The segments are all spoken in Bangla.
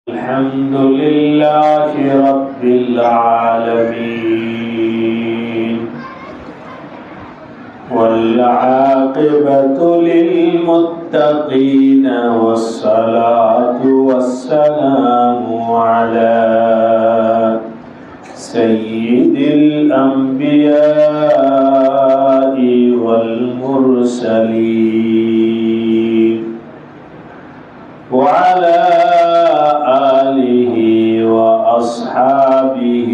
الحمد لله رب العالمين والعاقبة للمتقين والصلاة والسلام على سيد الأنبياء والمرسلين وعلى آله وأصحابه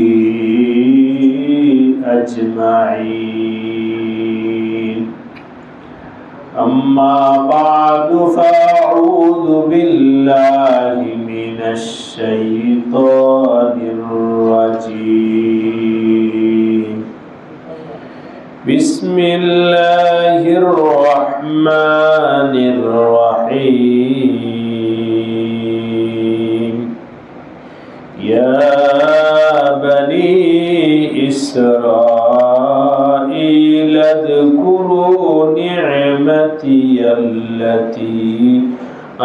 أجمعين. أما بعد فأعوذ بالله من الشيطان الرجيم. بسم الله الرحمن الرحيم. يا بني إسرائيل اذكروا نعمتي التي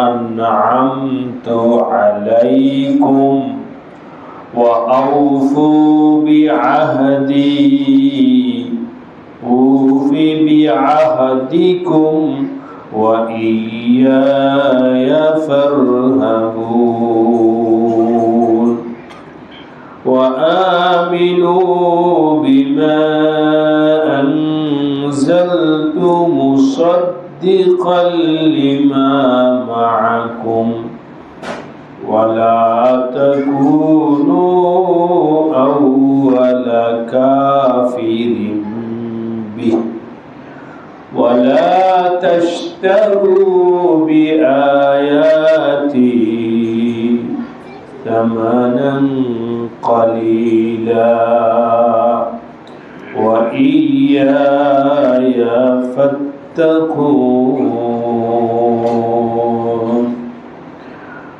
أنعمت عليكم وأوفوا بعهدي أوف بعهدكم وإياي فارهبون. وآمنوا بما أنزلت مصدقا لما معكم ولا تكونوا أول كافر به ولا تشتروا بآياتي ثمنا قليلا وإياي فاتقون.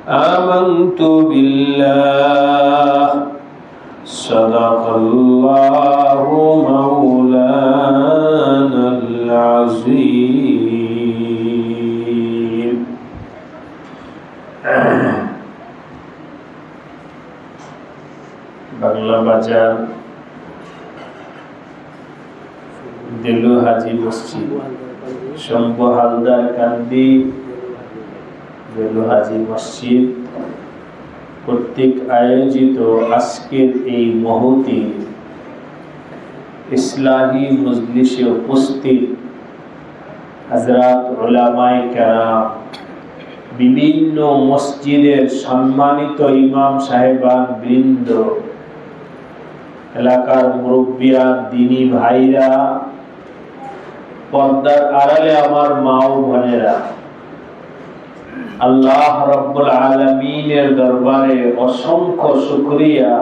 آمنت بالله صدق الله مولانا العظيم. বাংলা বাজার দিলু হাজি মসজিদ শম্ভু হালদার কান্দি দিলু হাজি মসজিদ কর্তৃক আয়োজিত আজকের এই মহতী ইসলাহি মজলিসে উপস্থিত হযরত উলামায়ে কেরাম, বিভিন্ন মসজিদের সম্মানিত ইমাম সাহেবান বৃন্দ, এলাকার মুরব্বিয়ান, দ্বীনি ভাইরা, পর্দার আড়ালে আমার মা ও বোনেরা, আল্লাহ রাব্বুল আলামিনের দরবারে অসংখ্য শুকরিয়া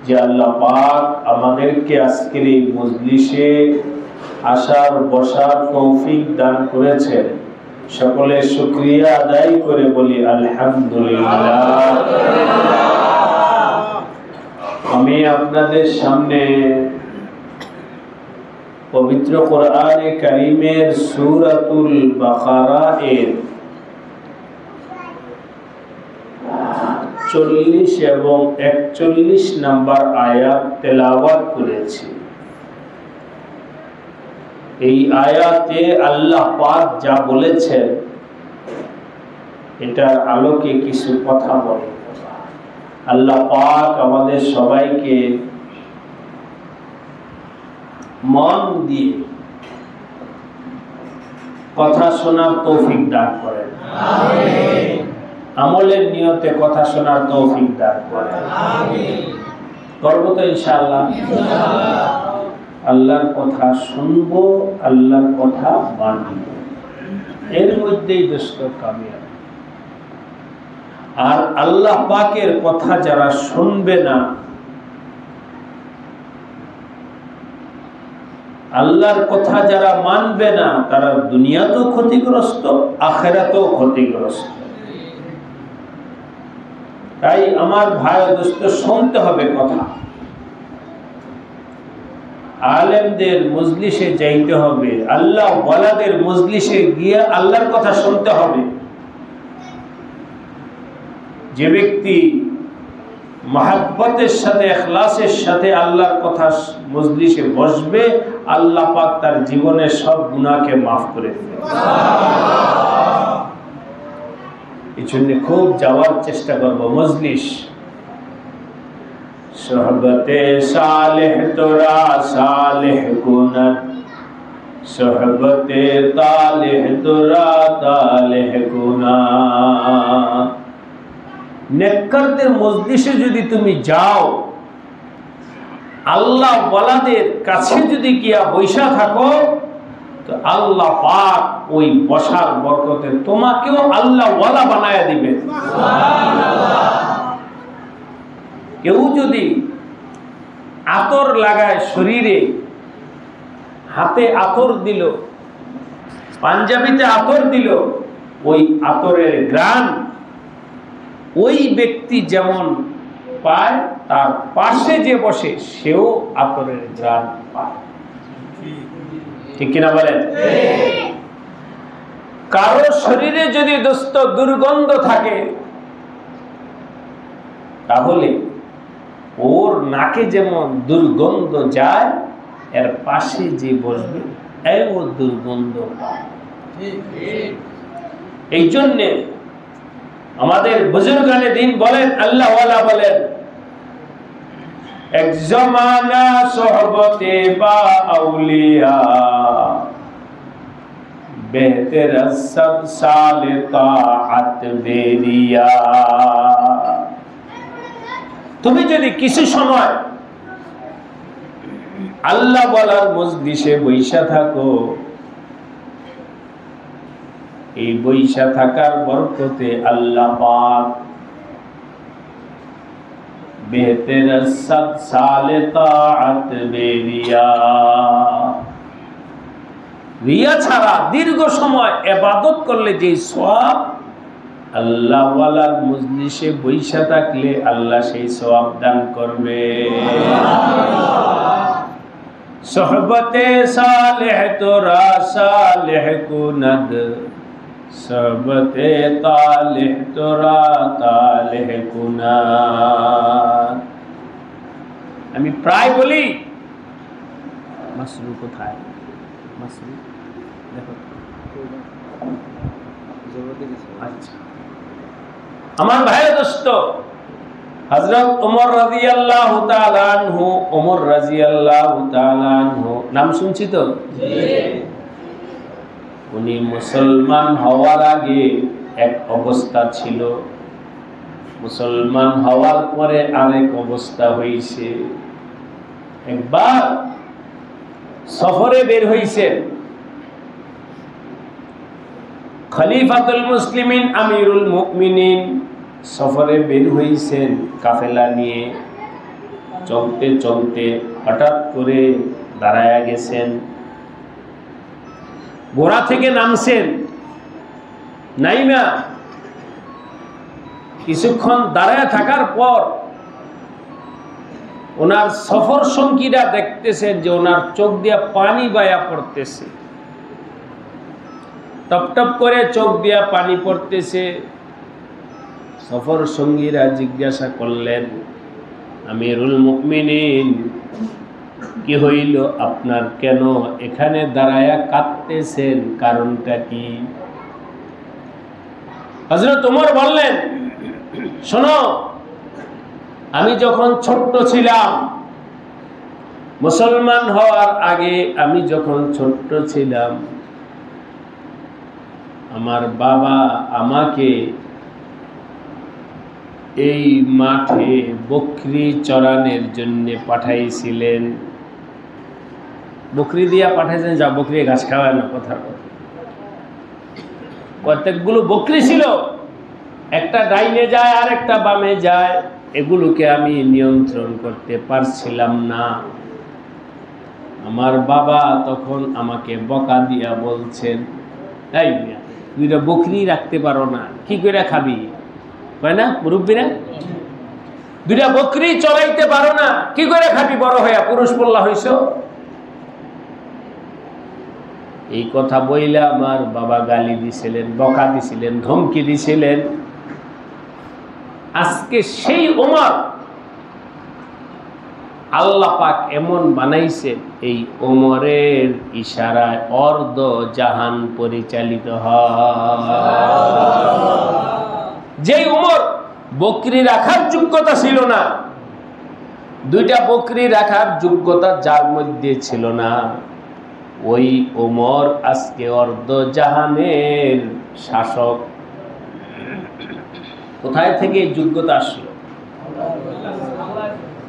যে আল্লাহ পাক আমাদেরকে আজকের এই মজলিসে আসার বসার তৌফিক দান করেছেন। সকলে শুকরিয়া আদায় করে বলি আলহামদুলিল্লাহ। আমি আপনাদের সামনে পবিত্র কোরআনে কারীমের সূরাতুল বাকারা এর 40 এবং 41 নম্বর আয়াত তেলাওয়াত করেছি। এই আয়াতে আল্লাহ পাক যা বলেছেন এটার আলোকে কিছু কথা বলবো। আল্লাহ পাক আমাদের সবাইকে মন দিয়ে কথা শোনার তৌফিক দান করেন, আমিন। আমলের নিয়তে কথা শোনার তৌফিক দান করেন, আমিন। করব তো ইনশাআল্লাহ। আল্লাহর কথা শুনবো, আল্লাহর কথা মানব, এর মধ্যেই দোস্ত কামিয়াব। আর আল্লাহ পাকের কথা যারা শুনবে না, আল্লাহর কথা যারা মানবে না, তারা দুনিয়াতেও ক্ষতিগ্রস্ত, আখিরাতেও ক্ষতিগ্রস্ত। তাই আমার ভাই দোস্ত, শুনতে হবে কথা। আলেমদের মজলিসে যাইতে হবে, আল্লাহ ওয়ালাদের মজলিসে গিয়ে আল্লাহর কথা শুনতে হবে। যে ব্যক্তি মহব্বতের সাথে ইখলাসের সাথে আল্লাহর কথা মজলিসে বসবে, আল্লাহ পাক তার জীবনের সব গুনাহকে মাফ করে দেবে। এই জন্য খুব যাওয়ার চেষ্টা করব মজলিস। সোহবতে সালেহ তোরা সালেহ কুনত, সোহবতে তালেহ তোরা তালেহ কুনাত। নেককারদের মজলিসে যদি তুমি যাও, আল্লাহ ওয়ালাদের কাছে যদি গিয়া বৈশা থাকো, তো আল্লাহ পাক ওই বসার বরকতে তোমাকেও আল্লাহ ওয়ালা বানায়া দিবে। কেউ যদি আতর লাগায় শরীরে, হাতে আতর দিল, পাঞ্জাবিতে আতর দিল, ওই আতরের ঘ্রাণ ওই ব্যক্তি যেমন পায়, তার পাশে যে বসে সেও আতরের ঘ্রাণ পায়। ঠিক কিনা বলেন? কারো শরীরে যদি দোস্ত দুর্গন্ধ থাকে, তাহলে ওর নাকে যেমন দুর্গন্ধ যায়, এর পাশে যে বসবে ও দুর্গন্ধ পায়। এই জন্যে আমাদের বুজুর্গানে দিন বলেন, আল্লাহ ওয়ালা বলেন, এক জমানা সোহবতে বা আউলিয়া বেহতের সব সালে তাআত বেরিয়া। তুমি যদি কিছু সময় আল্লাহ বলার মজলিসে বৈশা থাকো, এই বৈশা থাকার বরকতে আল্লাহ পাক বেহতের সব সালে তাআত বেরিয়া। রিয়া ছাড়া দীর্ঘ সময় ইবাদত করলে যে সওয়াব, আল্লাহ ওয়ালার মজলিসে বৈশা থাকলে আল্লাহ সেই সওয়াব দান করবে। সোহবতে সালেহ তোরা সালেহ কুনদ, সোহবতে তালেহ তোরা তালেহ কুনাত। আমি প্রায় বলি, মাসরু কোথায়? মাসরু দেখো, আচ্ছা আমার ভাইয়ের দোস্ত, হযরত ওমর রাদিয়াল্লাহু তাআলা আনহু, ওমর রাদিয়াল্লাহু তাআলা আনহু নাম শুনছি তো? জি। উনি মুসলমান হওয়ার আগে এক অবস্থা ছিল, মুসলমান হওয়ার পরে আরেক অবস্থা হয়েছে। একবার সফরে বের হইছেন, খলিফাতুল মুসলিমিন আমিরুল মুমিনিন সফরে বের হইছেন কাফেলা নিয়ে। চলতে চলতে হঠাৎ করে দাঁড়ায়া গেছেন, ঘোড়া থেকে নামছেন, নাইমা কিছুক্ষণ দাঁড়ায় থাকার পর ওনার সফর সঙ্গীরা দেখতেছেন যে ওনার চোখ দিয়া পানি বায়া পড়তেছে, টপ টপ করে চোখ দিয়া পানি পড়তেছে। সফর সঙ্গীরা জিজ্ঞাসা করলেন, আমিরুল মুমিনিন, কি হইল আপনার? কেন এখানে দাঁড়ায়া কাঁদতেছেন? কারণটা কি? হযরত ওমর বললেন, শোনো, আমি যখন ছোট্ট ছিলাম, মুসলমান হওয়ার আগে আমি যখন ছোট্ট ছিলাম, আমার বাবা আমাকে এই মাঠে বকরি চরানোর জন্য পাঠাইছিলেন। বকরি দিয়া পাঠাইছেন, যা বকরি ঘাস খাওয়ায় না, কথার কথা। কতগুলো বকরি ছিল, একটা ডাইনে যায় আর একটা বামে যায়, এগুলোকে আমি নিয়ন্ত্রণ করতে পারছিলাম না। আমার বাবা তখন আমাকে বকা দিয়া বলছেন, এই দুইটা বকরি রাখতে পারো না, কি করে খাবি? হয় না মুরব্বীরা? দুইটা বকরি চড়াইতে পারো না, কি করে খাবি বড় হইয়া? পুরুষ পল্লা হইছ। এই কথা বইলা আমার বাবা গালি দিছিলেন, বকা দিছিলেন, ধমকি দিছিলেন। আজকে সেই ওমর আল্লাহ পাক এমন বানাইছে, এই ওমরের ইশারায় অর্ধ জাহান পরিচালিত হয়। যেই ওমর বকরি রাখার যোগ্যতা ছিল না, দুইটা বকরি রাখার যোগ্যতা যার মধ্যে ছিল না, ওই ওমর আজকে অর্ধ জাহানের শাসক। কোথায় থেকে এই যোগ্যতা আসলো?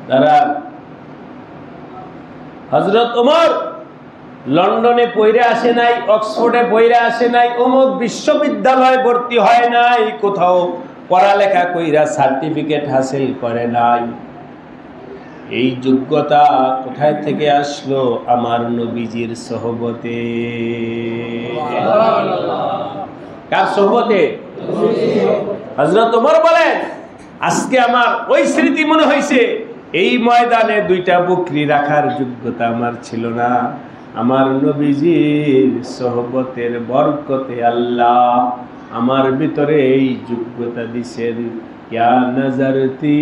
তারা হযরত ওমর লন্ডনে পড়ে আসে নাই, অক্সফোর্ডে পড়ে আসে নাই, অমুক বিশ্ববিদ্যালয়ে ভর্তি হয় নাই, কোথাও পড়ালেখা কইরা সার্টিফিকেট হাসিল করে নাই। এই যোগ্যতা কোথায় থেকে আসলো? আমার নবীজির সোহবতে। কার সোহবতে? হযরত ওমর বলেন, আজকে আমার ওই স্মৃতি মনে হয়েছে, এই ময়দানে দুইটা বকরি রাখার যোগ্যতা আমার ছিল না, আমার নবীজির সোহবতের বরকতে আল্লাহ আমার ভিতরে এই যোগ্যতা দিছেন। ইয়া নজরতি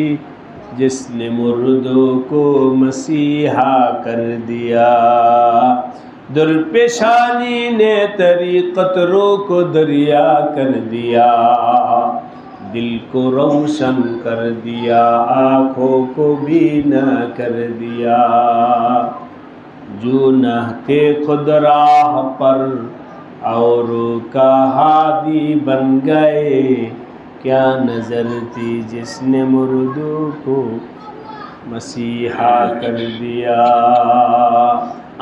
जिसने मुर्दों को मसीहा कर दिया, दुर्पेशानी ने तरीक़तों को दरिया कर दिया, दिल को रोशन कर दिया, आँखों को बीना कर दिया, जो नहते खुद राह पर और का हादी बन गए, क्या नजर थी जिसने मुर्दों को मसीहा कर दिया।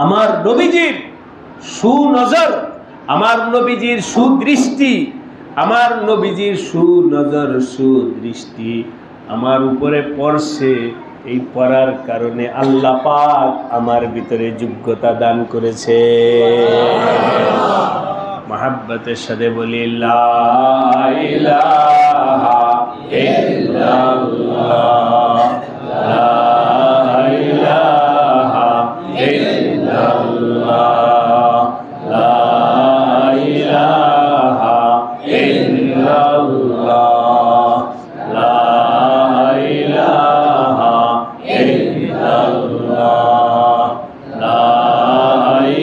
আমার নবীজির সুনজর, আমার নবীজির সুদৃষ্টি, আমার নবীজির সুনজর সুদৃষ্টি আমার উপরে পড়ছে। এই পড়ার কারণে আল্লাহ পাক আমার ভিতরে যোগ্যতা দান করেছে। মহব্বতের সাথে বলি লা ইলাহা ইল্লাল্লাহ, লা ইলাহা ইল্লাল্লাহ, লা ইলাহা ইল্লাল্লাহ, লা ইলাহা ইল্লাল্লাহ, লা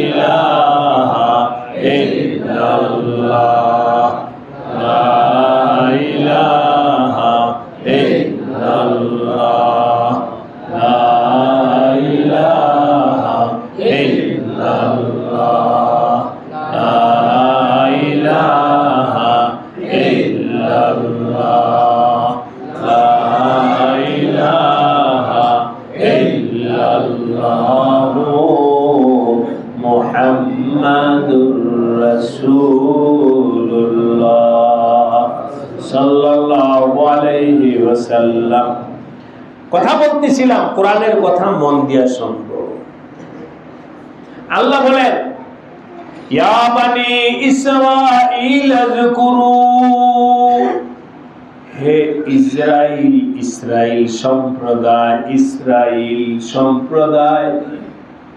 ইলাহা ইল্লাল্লাহ, লা ইলাহা ইল্লাল্লাহ, লা ইলাহা ইল্লাল্লাহ, লা ইলাহা ইল্লাল্লাহ, লা ইলাহা ইল্লাল্লাহ, মুহাম্মাদুর রাসূলুল্লাহ সাল্লাল্লাহু আলাইহি ওয়াসাল্লাম। কথা বলতেছিলাম, কোরআনের কথা মন দিয়া শুনবো। আল্লাহ বলেন, ইয়া বানি ইসরাঈল আযকুরু, হে ইসরাইল, ইসরাইল সম্প্রদায়, ইসরাইল সম্প্রদায়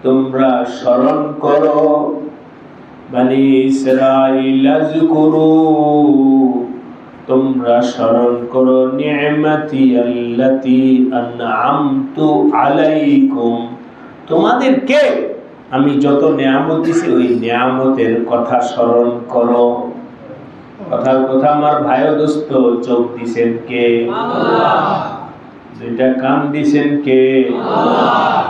তোমরা স্মরণ করো। বানি ইসরাঈল আযকুরু, তোমরা স্মরণ করো নি'মাতি আল্লাতী আন'আমতু আলাইকুম, তোমাদেরকে আমি যত নিয়ামত দিয়েছি ওই নিয়ামতের কথা স্মরণ করো। কথার কথা আমার ভাই ও দোস্ত, চোখ দিছেন কে? আল্লাহ। দুইটা কান দিছেন কে? আল্লাহ।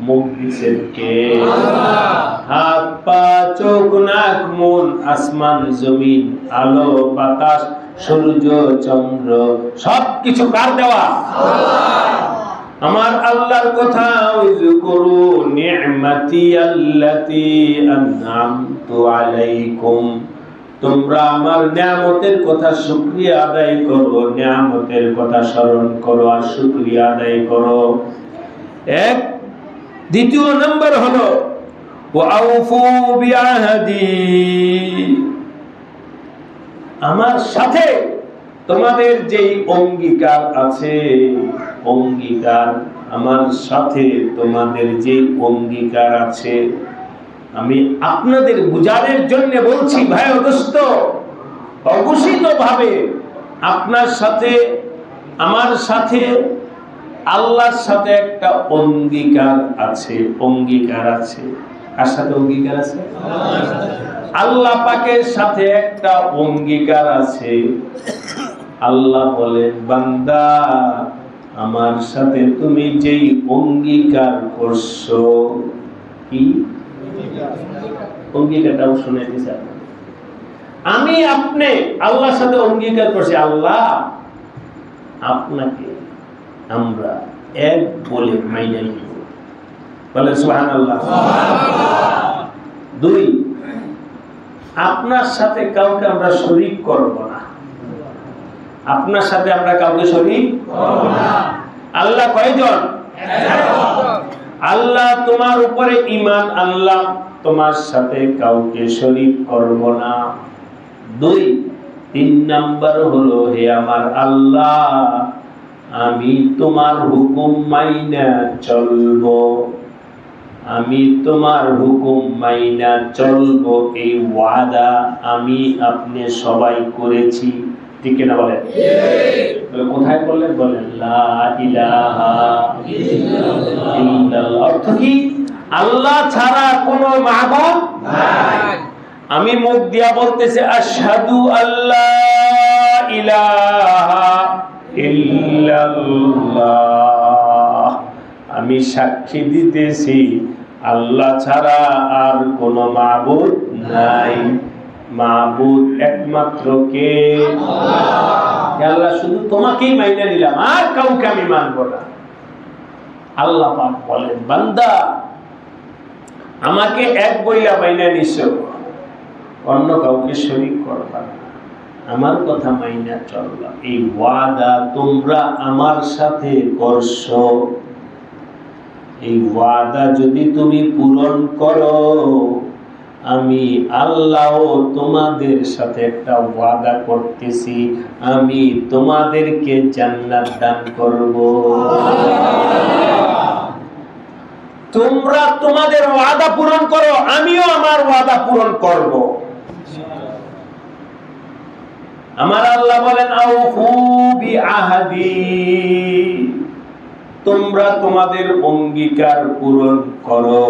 মুখ দিছেন কে? আল্লাহ। হাত পা চোখ নাক মন আসমান জমিন আলো বাতাস সূর্য চন্দ্র সবকিছু কার দেওয়া? আল্লাহ। আমার আল্লাহর কথা উযকুরু নি'মাতি আল্লাতী আন'আমতু আলাইকুম, তোমরা আমার নিয়ামতের কথা শুকরিয়া আদায় করো, নিয়ামতের কথা স্মরণ করো আর শুকরিয়া আদায় করো। এক। দ্বিতীয় নম্বর হলো ওয়াউফু বিআহদি, আমার সাথে তোমাদের যেই অঙ্গীকার আছে, অঙ্গীকার আমার সাথে তোমাদের যেই অঙ্গীকার আছে, আমি আপনাদের বুঝানোর জন্য বলছি ভাই ও দোস্ত, অঘোষিত ভাবে আপনার সাথে আমার সাথে আল্লাহর সাথে একটা অঙ্গীকার আছে, অঙ্গীকার আছে। কার সাথে অঙ্গীকার আছে? আল্লাহ পাকের সাথে একটা অঙ্গীকার আছে। আল্লাহ বলেন, বান্দা আমার সাথে তুমি যেই অঙ্গীকার করছো, কি অঙ্গীকারটাও শুনে দিছে। আমি আপনি আল্লাহর সাথে অঙ্গীকার করছি, আল্লাহ আপনাকে আমরা এক বলে মাইনে নিব। বলে সুবহানাল্লাহ। দুই, আপনার সাথে কাউকে আমরা শরীক করব না। আপনার সাথে আমরা কাউকে শরীক করব না। আল্লাহ কয়জন? আল্লাহ তোমার উপরে ঈমান আনলাম, তোমার সাথে কাউকে শরীক করব না। দুই, তিন নাম্বার হলো, হে আমার আল্লাহ, আমি তোমার হুকুম মাইনা চলবো, আমি তোমার হুকুম মাইনা চলবো, এই ওয়াদা আমি আপনি সবাই করেছি। ঠিক না বলেন? কোথায় বললেন? বলেন লা ইলাহা ইল্লাল্লাহ। অর্থ কি? আল্লাহ ছাড়া কোনো মাবুদ নাই। আমি মুখ দিয়া বলতেছি আশহাদু আল্লা ইলাহা ইল্লাল্লাহ, আমি সাক্ষী দিতেছি আল্লাহ ছাড়া আর কোনো মাবুদ নাই। মাবুদ একমাত্র কে? আল্লাহ। শুধু তোমাকেই মাইনে নিলাম, আর কাউকে আমি মানব না। আল্লাহ পাক বলেন, বান্দা আমাকে এক বইলা মাইনে নিছো, অন্য কাউকে শরীক করবা না, আমার কথা মাইনা চলবা। এই ওয়াদা তোমরা আমার সাথে করছো, এই ওয়াদা যদি তুমি পূরণ করো, আমি আল্লাহ তোমাদের সাথে একটা ওয়াদা করতেছি, আমি তোমাদেরকে জান্নাত দান করব। তোমরা তোমাদের ওয়াদা পূরণ করো, আমিও আমার ওয়াদা পূরণ করব। আমার আল্লাহ বলেন, আউফু বিআহদি, তোমরা তোমাদের অঙ্গীকার পূরণ করো।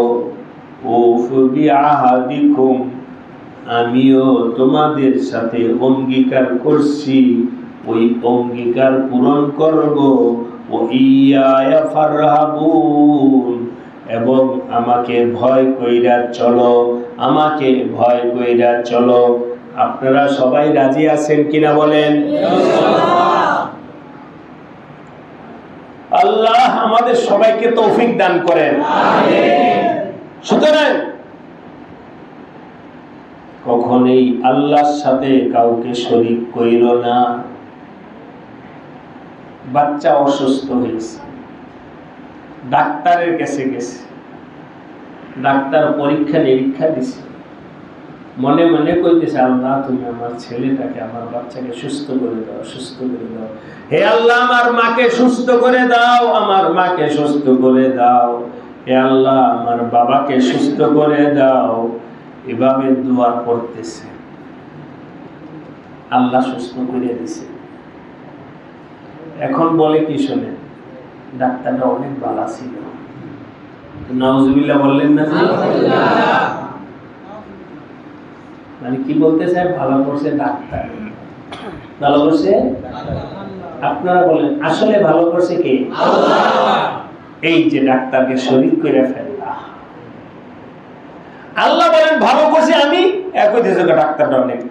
উফু বিআহদিকুম, আমিও তোমাদের সাথে অঙ্গীকার করছি, ওই অঙ্গীকার পূরণ করব। ও ইয়া ফারহাবুন, এবং আমাকে ভয় কইরা চলো, আমাকে ভয় কইরা চলো। আপনারা সবাই রাজি আছেন কিনা বলেন? আল্লাহ আমাদের সবাইকে তৌফিক দান করেন। সুতরাং কখনোই আল্লাহর সাথে কাউকে শরীক কইরো না। বাচ্চা অসুস্থ হয়েছে, ডাক্তারের কাছে গেছে, ডাক্তার পরীক্ষা নিরীক্ষা দিছে, মনে মনে কইতেছে, আল্লাহ তুমি আমার ছেলেটাকে, আমার বাচ্চাকে সুস্থ করে দাও, সুস্থ করে দাও। হে আল্লাহ আমার মাকে সুস্থ করে দাও, আমার মাকে সুস্থ করে দাও। হে আল্লাহ আমার বাবাকে সুস্থ করে দাও। এভাবে দোয়া করতেছে, আল্লাহ সুস্থ করে দিছে। এখন বলে কি শোনে, ডাক্তারটা অনেক ভালো ছিল। নাউজুবিল্লাহ বললেন না? মানে কি বলতে চায়? ভালো করছে ডাক্তার, ভালো করছে। আপনারা বলেন আসলে ভালো করছে কে? আল্লাহ। এই যে ডাক্তারকে শরীক করে ফেললা, আল্লাহ বলেন ভালো করছে আমি, একই দেশে ডাক্তারটা অনেক।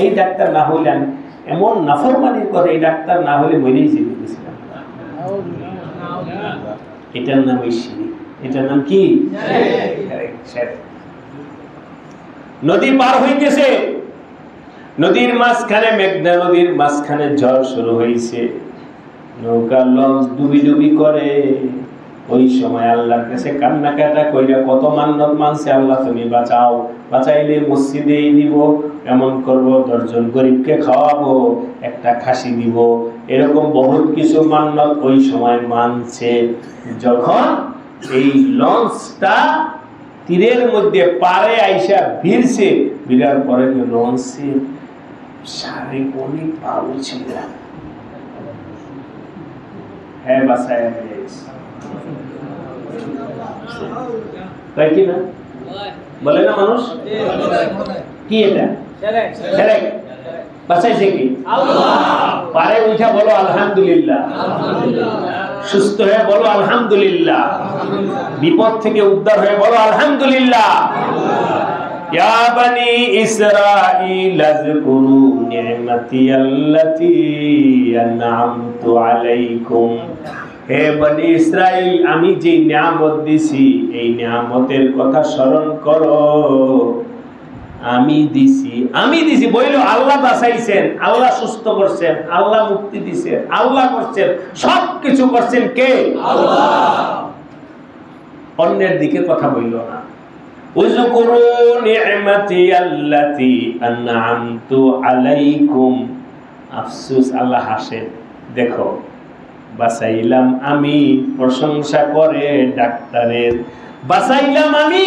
এই ডাক্তার না হইলে আমি এমন নাফরমানির করে, এই ডাক্তার না হলে মরেই যেতে গেছিলাম। এটার নাম শিরক। এটার নাম কি? নদী পার হইতেছে, নদীর মাঝখানে, মেঘনা নদীর মাঝখানে ঝড় শুরু হয়েছে, নৌকা লঞ্চ ডুবি ডুবি করে। ওই সময় আল্লাহর কাছে কান্নাকাটা কইরা কত মান্নত মানছে, আল্লাহ তুমি বাঁচাও, বাঁচাইলে মসজিদে দিব, এমন করব, 10 জন গরিবকে খাওয়াবো, একটা খাসি দিব, এরকম বহুত কিছু মান্নত ওই সময় মানছে। যখন এই লঞ্চটা তীরের মধ্যে পারে আইসা ভিড়ছে, ভিড়ার পরে লঞ্চে সাড়ে অনেক পাউল ছিল, হ্যাঁ বাসায় তাই কি না বলে না মানুষ? কি এটা শিরক? বাঁচাইছে কি আল্লাহ। পারে উঠা বলো আলহামদুলিল্লাহ, সুস্থ হয়ে বলো আলহামদুলিল্লাহ, বিপদ থেকে উদ্ধার হয়ে বলো আলহামদুলিল্লাহ। ইয়া বনি ইসরাঈল আযকুরু নি'মাতি আল্লাতী আন'আমতু আলাইকুম। হে বনি ইসরাঈল, আমি যে নিয়ামত দিছি এই নিয়ামতের কথা স্মরণ করো। আমি দিছি বইলো আল্লাহ বাঁচাইছেন, আল্লাহ সুস্থ করছেন, আল্লাহ মুক্তি দিছেন, আল্লাহ করছেন, সবকিছু করছেন কে? আল্লাহ। অন্যের দিকে কথা বইলো না। উযকুরু নি'মাতি আল্লাতী আন'আমতু আলাইকুম। আফসোস, আল্লাহ হাসেন। দেখো বাঁচাইলাম আমি, প্রশংসা করে ডাক্তারের, বাঁচাইলাম আমি,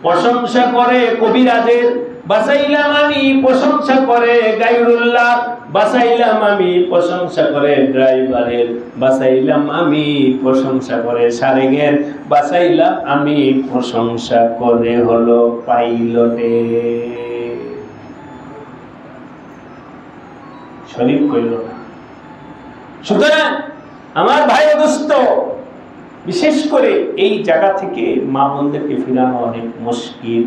প্রশংসা করে কবিরাজের, বাঁচাইলাম আমি, প্রশংসা করে গায়রুল্লাহ, বাঁচাইলাম আমি, প্রশংসা করে ড্রাইভারের, বাঁচাইলাম আমি, প্রশংসা করে সারেগের, বাঁচাইলাম আমি, প্রশংসা করে হলো পাইলটের। শরীফ কইল না। সুতরাং আমার ভাই দোস্ত, বিশেষ করে এই জায়গা থেকে মা বোনদেরকে ফিরানো অনেক মুশকিল।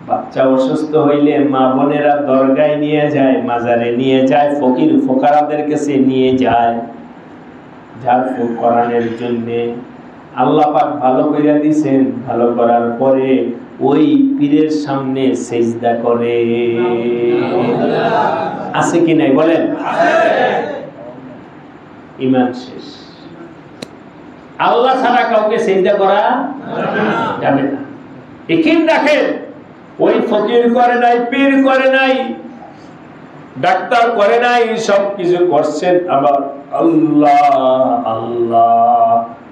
বাচ্চা অসুস্থ হইলে মা বোনেরা দরগায় নিয়ে যায়, মাজারে নিয়ে যায়, ফকির ফোকারাদের কাছে নিয়ে যায় ঝাড়ফুঁক করানোর জন্য। আল্লাহ পাক ভালো কইরা দিয়েছেন, ভালো করার পরে ওই পীরের সামনে সেজদা করে। আছে কি নাই বলেন? ঈমান শেষ। আল্লাহ ছাড়া কাউকে সেজদা করা যাবে না। একিন রাখেন, ওই ফকির করে নাই, পীর করে নাই, ডাক্তার করে নাই, সব কিছু করছেন আবার আল্লাহ। আল্লাহ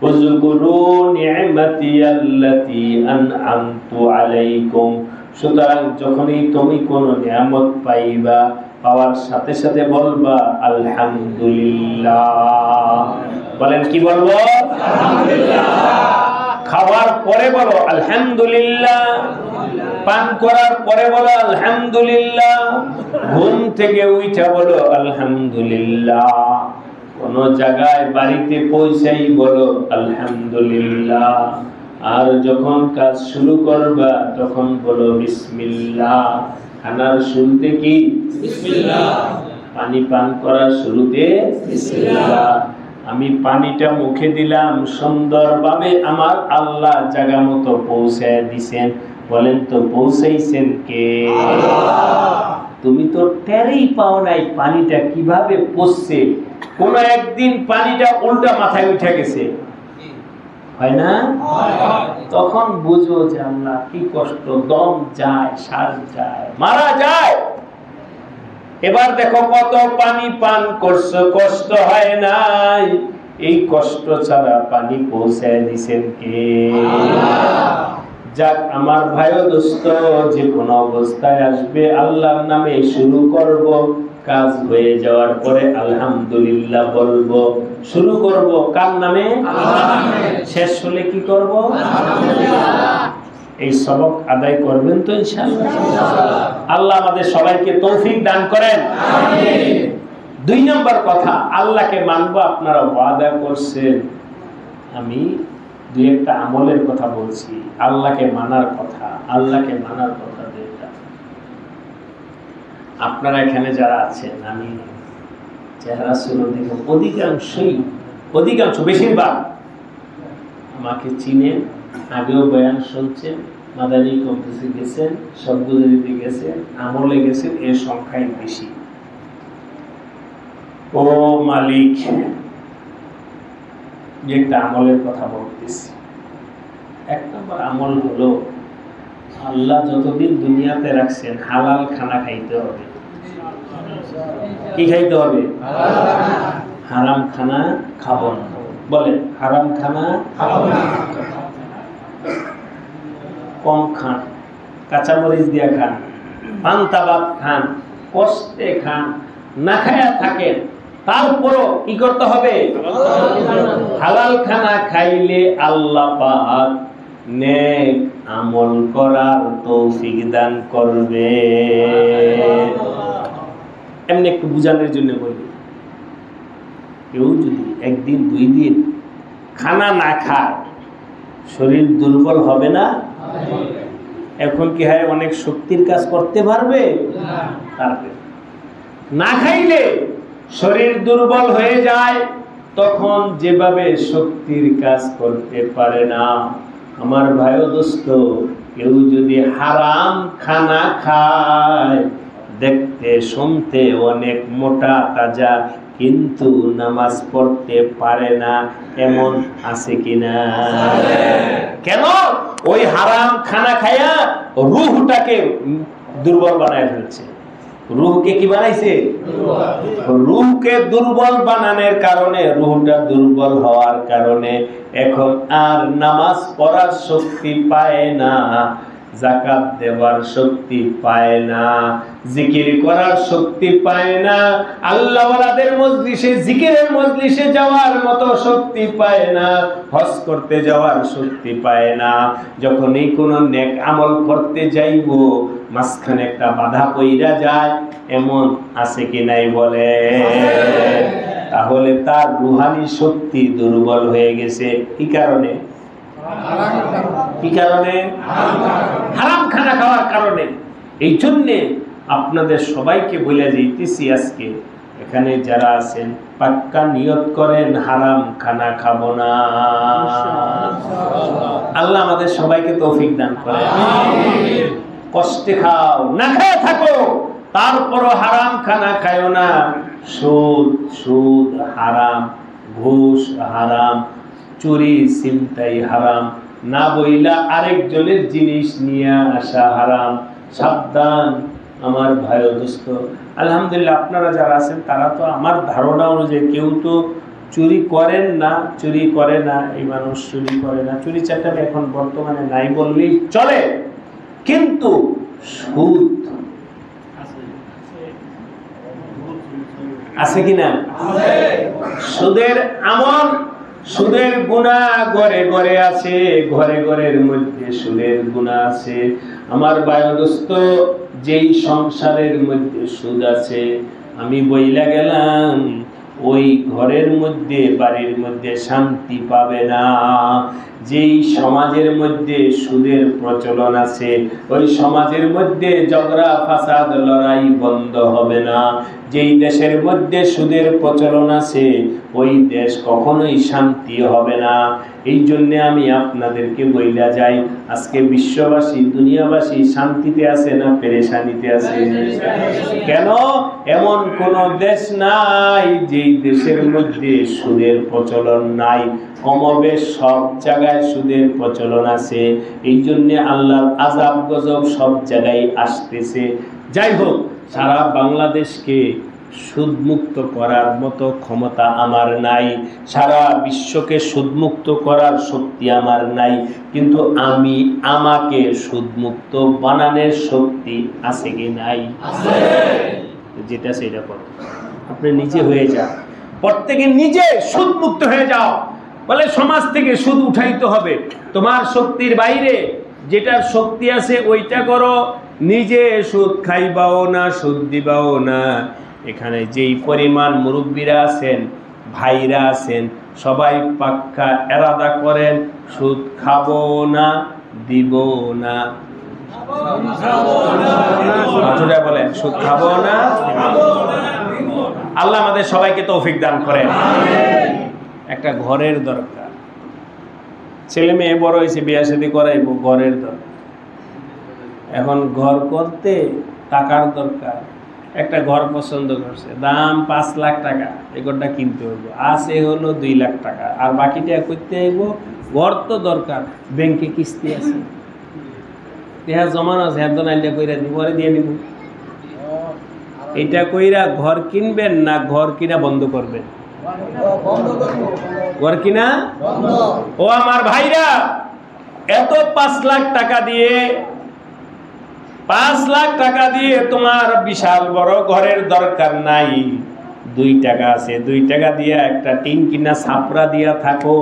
উযকুরু নি'মাতি আল্লাতী আন'আমতু আলাইকুম। সুতরাং যখনই তুমি কোন নিয়ামত পাইবা, পাওয়ার সাথে সাথে বলবা আলহামদুলিল্লাহ। বলেন কি বলবো? আলহামদুলিল্লাহ। খাওয়ার পরে বলো আলহামদুলিল্লাহ, পান করার পরে বলো আলহামদুলিল্লাহ, ঘুম থেকে উঠা বলো আলহামদুলিল্লাহ, কোন জায়গায় বাড়িতে পৌঁছাই বলো আলহামদুলিল্লাহ, আর যখন কাজ শুরু করবা তখন বলো বিসমিল্লাহ। খানার শুরুতে কি বিসমিল্লাহ, পানি পান করার শুরুতে বিসমিল্লাহ। আমি পানিটা মুখে দিলাম, সুন্দরভাবে আমার আল্লাহ জায়গা মতো পৌঁছায় দিছেন। বলেন তো পৌঁছাইছেন কে? আল্লাহ। তুমি তো টেরই পাও নাই পানিটা কিভাবে পড়ছে। কোন একদিন পানিটা উল্টা মাথায় উঠে গেছে, হয় না? তখন বুঝো যে আল্লাহ কি কষ্ট, দম যায়, শ্বাস যায়, মারা যায়। এবার দেখো কত পানি পান করছো, কষ্ট হয় নাই। এই কষ্ট ছাড়া পানি পৌঁছায় দিছেন কে? যাক আমার ভাই ও দোস্ত, যে কোনো অবস্থায় আসবে আল্লাহর নামে শুরু করব, কাজ হয়ে যাওয়ার পরে আলহামদুলিল্লাহ বলবো। শুরু করব কার নামে? আল্লাহর নামে। শেষ হলে কি করব? আলহামদুলিল্লাহ। এই সবক আদায় করবেন তো ইনশাআল্লাহ? আল্লাহ আমাদের সবাইকে তৌফিক দান করেন, আমিন। 2 নম্বর কথা, আল্লাহকে মানবো। আপনারা ওয়াদা করছেন, আমি 2-1টা আমলের কথা বলছি, আল্লাহকে মানার কথা। আল্লাহকে মানার কথা যেটা, আপনারা এখানে যারা আছেন, আমি চেহারা সুরত দেখে অধিকাংশ বেশিরভাগ আমাকে চিনেন, আগেও বয়ান শুনছেন, মাদানী কমপ্লেক্সে গেছেন, শব্দজরিতে গেছেন, আমলে গেছেন, এর সংখ্যাই বেশি। ও মালিক, যে একটা আমলের কথা বলতেছি। 1 নম্বর আমল হলো, আল্লাহ যতদিন দুনিয়াতে রাখছেন হালাল খানা খাইতে হবে। কি খাইতে হবে? হারাম খানা খাবো না। বলেন হারাম খানা খাবো না। কম খান, কাঁচামরিচ দিয়া খান, পান্তা ভাত খান, কষ্টে খান, না খায়া থাকেন, তারপরও কি করতে হবে? হালাল খানা খাইলে আল্লাহ পাক নেক আমল করার তৌফিক দান করবে। এমনি একটু বুঝানোর জন্য বলি, কেউ যদি একদিন 2 দিন খানা না খায় শরীর দুর্বল হবে না? এখন কি হয়, অনেক শক্তির কাজ করতে পারবে? না খাইলে শরীর দুর্বল হয়ে যায়, তখন যেভাবে শক্তির কাজ করতে পারে না। আমার ভাই ও দোস্ত, কেউ যদি হারাম খানা খায়, দেখতে শুনতে অনেক মোটা তাজা, কিন্তু নামাজ পড়তে পারে না, এমন আছে কিনা? কেন? ওই হারাম খানা খায়া রূহটাকে দুর্বল বানায় ফেলছে। রূহকে কি বানাইছে? রূহকে দুর্বল বানানোর কারণে, রূহটা দুর্বল হওয়ার কারণে এখন আর নামাজ পড়ার শক্তি পায় না, যাকাত দেওয়ার শক্তি পায় না, জিকির করার শক্তি পায় না, আল্লাহওয়ালাদের মজলিসে জিকিরের মজলিসে যাওয়ার মতো শক্তি পায় না, হজ করতে যাওয়ার শক্তি পায় না। যখন এই কোনো নেক আমল করতে যাইব, মাঝখানে একটা বাধা পইরা যায়, এমন আছে কি নাই বলে? তাহলে তার রুহানি শক্তি দুর্বল হয়ে গেছে। কি কারণে? কি কারণে? হারাম খানা খাওয়ার কারণে। এই জন্যে আপনাদের সবাইকে বলে দিতেছি, আজকে এখানে যারা আছেন পাক্কা নিয়ত করেন হারাম খানা খাবো না। আল্লাহ আমাদের সবাইকে তৌফিক দান করেন। কষ্টে খাও, না খেয়ে থাকো, তারপরও হারাম খানা খায়ও না। সুদ হারাম, ঘুষ হারাম, চুরি ছিনতাই হারাম, না বইলা আরেকজনের জিনিস নিয়ে আসা হারাম। সাবধান আমার ভাই ও দোস্ত। আলহামদুলিল্লাহ আপনারা যারা আছেন তারা তো আমার ধারণা অনুযায়ী কেউ তো চুরি করেন না, চুরি করে না, এই মানুষ চুরি করে না। চুরি চারটা এখন বর্তমানে নাই বললেই চলে, কিন্তু সুদ আছে কিনা? সুদের আমল, সুদের গুনাহ ঘরে ঘরে আছে, ঘরে ঘরের মধ্যে সুদের গুনাহ আছে। আমার ভাই ও দোস্ত, যেই সংসারের মধ্যে সুদ আছে, আমি বইলা গেলাম ওই ঘরের মধ্যে, বাড়ির মধ্যে শান্তি পাবে না। যেই সমাজের মধ্যে সুদের প্রচলন আছে, ওই সমাজের মধ্যে ঝগড়া ফাসাদ লড়াই বন্ধ হবে না। যেই দেশের মধ্যে সুদের প্রচলন আছে, ওই দেশ কখনোই শান্তি হবে না। এই জন্য আমি আপনাদেরকে বইলা যাই, আজকে বিশ্ববাসী, দুনিয়াবাসী শান্তিতে আছে না পেরেশানিতে আছে? কেন? এমন কোন দেশ নাই যেই দেশের মধ্যে সুদের প্রচলন নাই। কমবেশ সব জায়গায় সুদের প্রচলন আছে। এই জন্য আল্লাহর আযাব গজব সব জায়গায় আসতেছে। যাই হোক, সারা বাংলাদেশকে সুদমুক্ত করার মতো ক্ষমতা আমার নাই, সারা বিশ্বকে সুদমুক্ত করার শক্তি আমার নাই, কিন্তু আমাকে সুদমুক্ত বানানোর শক্তি আছে কি নাই? যেটা সেটা করো, আপনি নিজে হয়ে যান, প্রত্যেকে নিজে সুদমুক্ত হয়ে যাও। বলে সমাজ থেকে সুদ উঠাইতে হবে, তোমার শক্তির বাইরে যেটার শক্তি আছে ওইটা করো। নিজে সুদ খাইবাও না, সুদ দিবাও না। এখানে যেই পরিমাণ মুরব্বীরা আছেন, ভাইরা আছেন, সবাই পাক্কা এরাদা করেন সুদ খাবো না, দিব না। বলেন সুদ খাবো না। আল্লাহ আমাদের সবাইকে তৌফিক দান করেন। একটা ঘরের দরকার, ছেলে মেয়ে বড় হয়েছে, বিয়ে শাদী করাইব, ঘরের দরকার। এখন ঘর করতে টাকার দরকার। একটা ঘর পছন্দ করছে, দাম 5 লাখ টাকা, এই ঘরটা কিনতে হইব, আছে হলো 2 লাখ টাকা, আর বাকিটা করতে হইব। ঘর তো দরকার, ব্যাংকে কিস্তি আছে, টেহা জমানো আছে, একজন আইডিয়া কইরা দিব, পরে দিয়ে দিব। এটা কইরা ঘর কিনবেন না ঘর কিনা বন্ধ করবেন? ঘর কিনা। ও আমার ভাইরা, এত 5 লাখ টাকা দিয়ে, 5 লাখ টাকা দিয়ে তোমার বিশাল বড় ঘরের দরকার নাই। 2 টাকা আছে, 2 টাকা দিয়া একটা টিন কিনা ছাপড়া দিয়া থাকো,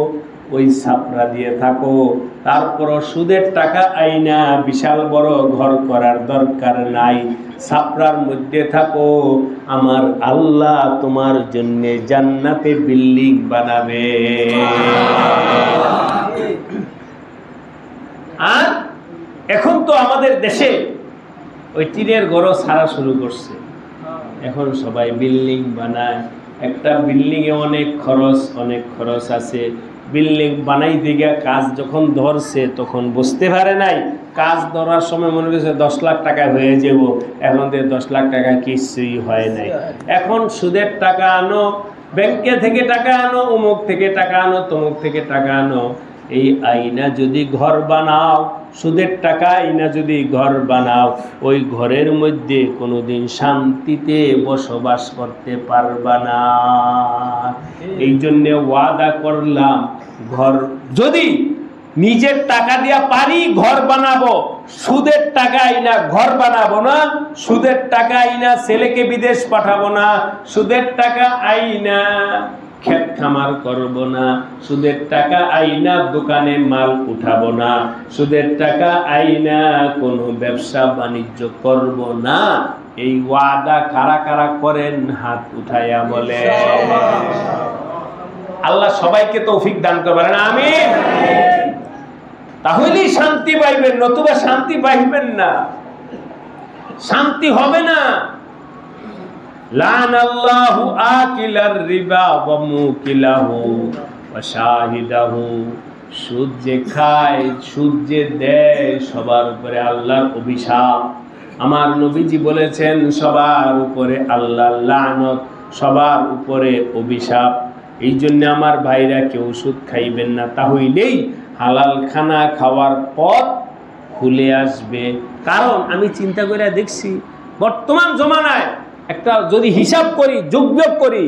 ওই ছাপড়া দিয়ে থাকো। তারপর সুদের টাকা আইনা বিশাল বড় ঘর করার দরকার নাই, ছাপড়ার মধ্যে থাকো। আমার আল্লাহ তোমার জন্য জান্নাতে বিল্ডিং বানাবে। আর এখন তো আমাদের দেশে ওই টিনের ঘরও ছাড়া শুরু করছে, এখন সবাই বিল্ডিং বানায়। একটা বিল্ডিংয়ে অনেক খরচ আছে। বিল্ডিং বানাইতে গিয়ে কাজ যখন ধরছে তখন বুঝতে পারে নাই, কাজ ধরার সময় মনে করছে 10 লাখ টাকা হয়ে যাব, এখন 10 লাখ টাকা কিছুই হয় নাই। এখন সুদের টাকা আনো, ব্যাংকে থেকে টাকা আনো, অমুক থেকে টাকা আনো, তমুক থেকে টাকা আনো। এই আইনা যদি ঘর বানাও, সুদের টাকা আইনা যদি ঘর বানাও, ওই ঘরের মধ্যে কোনোদিন শান্তিতে বসবাস করতে পারবা না। এই জন্যে ওয়াদা করলাম, ঘর যদি নিজের টাকা দিয়া পারি ঘর বানাবো, সুদের টাকা আইনা ঘর বানাবো না, সুদের টাকা আইনা ছেলেকে বিদেশ পাঠাবো না, সুদের টাকা আইনা ক্ষেত খামার করব না, সুদের টাকা আইনা দোকানে মাল উঠাবো না, সুদের টাকা আইনা কোনো ব্যবসা বাণিজ্য করব না। এই ওয়াদা কারা কারা করেন হাত উঠাইয়া বলে। আল্লাহ সবাইকে তৌফিক দান করবেন, আমিন। তাহলেই শান্তি পাইবেন, নতুবা শান্তি পাইবেন না, শান্তি হবে না। লানাল্লাহু আকিলার রিবা ওয়া মুকিলাহু ওয়া শাহিদাহু। সুদ যে খায়, সুদ যে দেয়, সবার উপরে আল্লাহর অভিশাপ। আমার নবীজি বলেছেন সবার উপরে আল্লাহর লানত, সবার উপরে অভিশাপ। এই জন্য আমার ভাইরা কেউ সুদ খাইবেন না, তাহলেই হালাল খানা খাওয়ার পথ খুলে আসবে। কারণ আমি চিন্তা করে দেখছি বর্তমান জমানায় একটা যদি হিসাব করি, যোগবিয়োগ করি,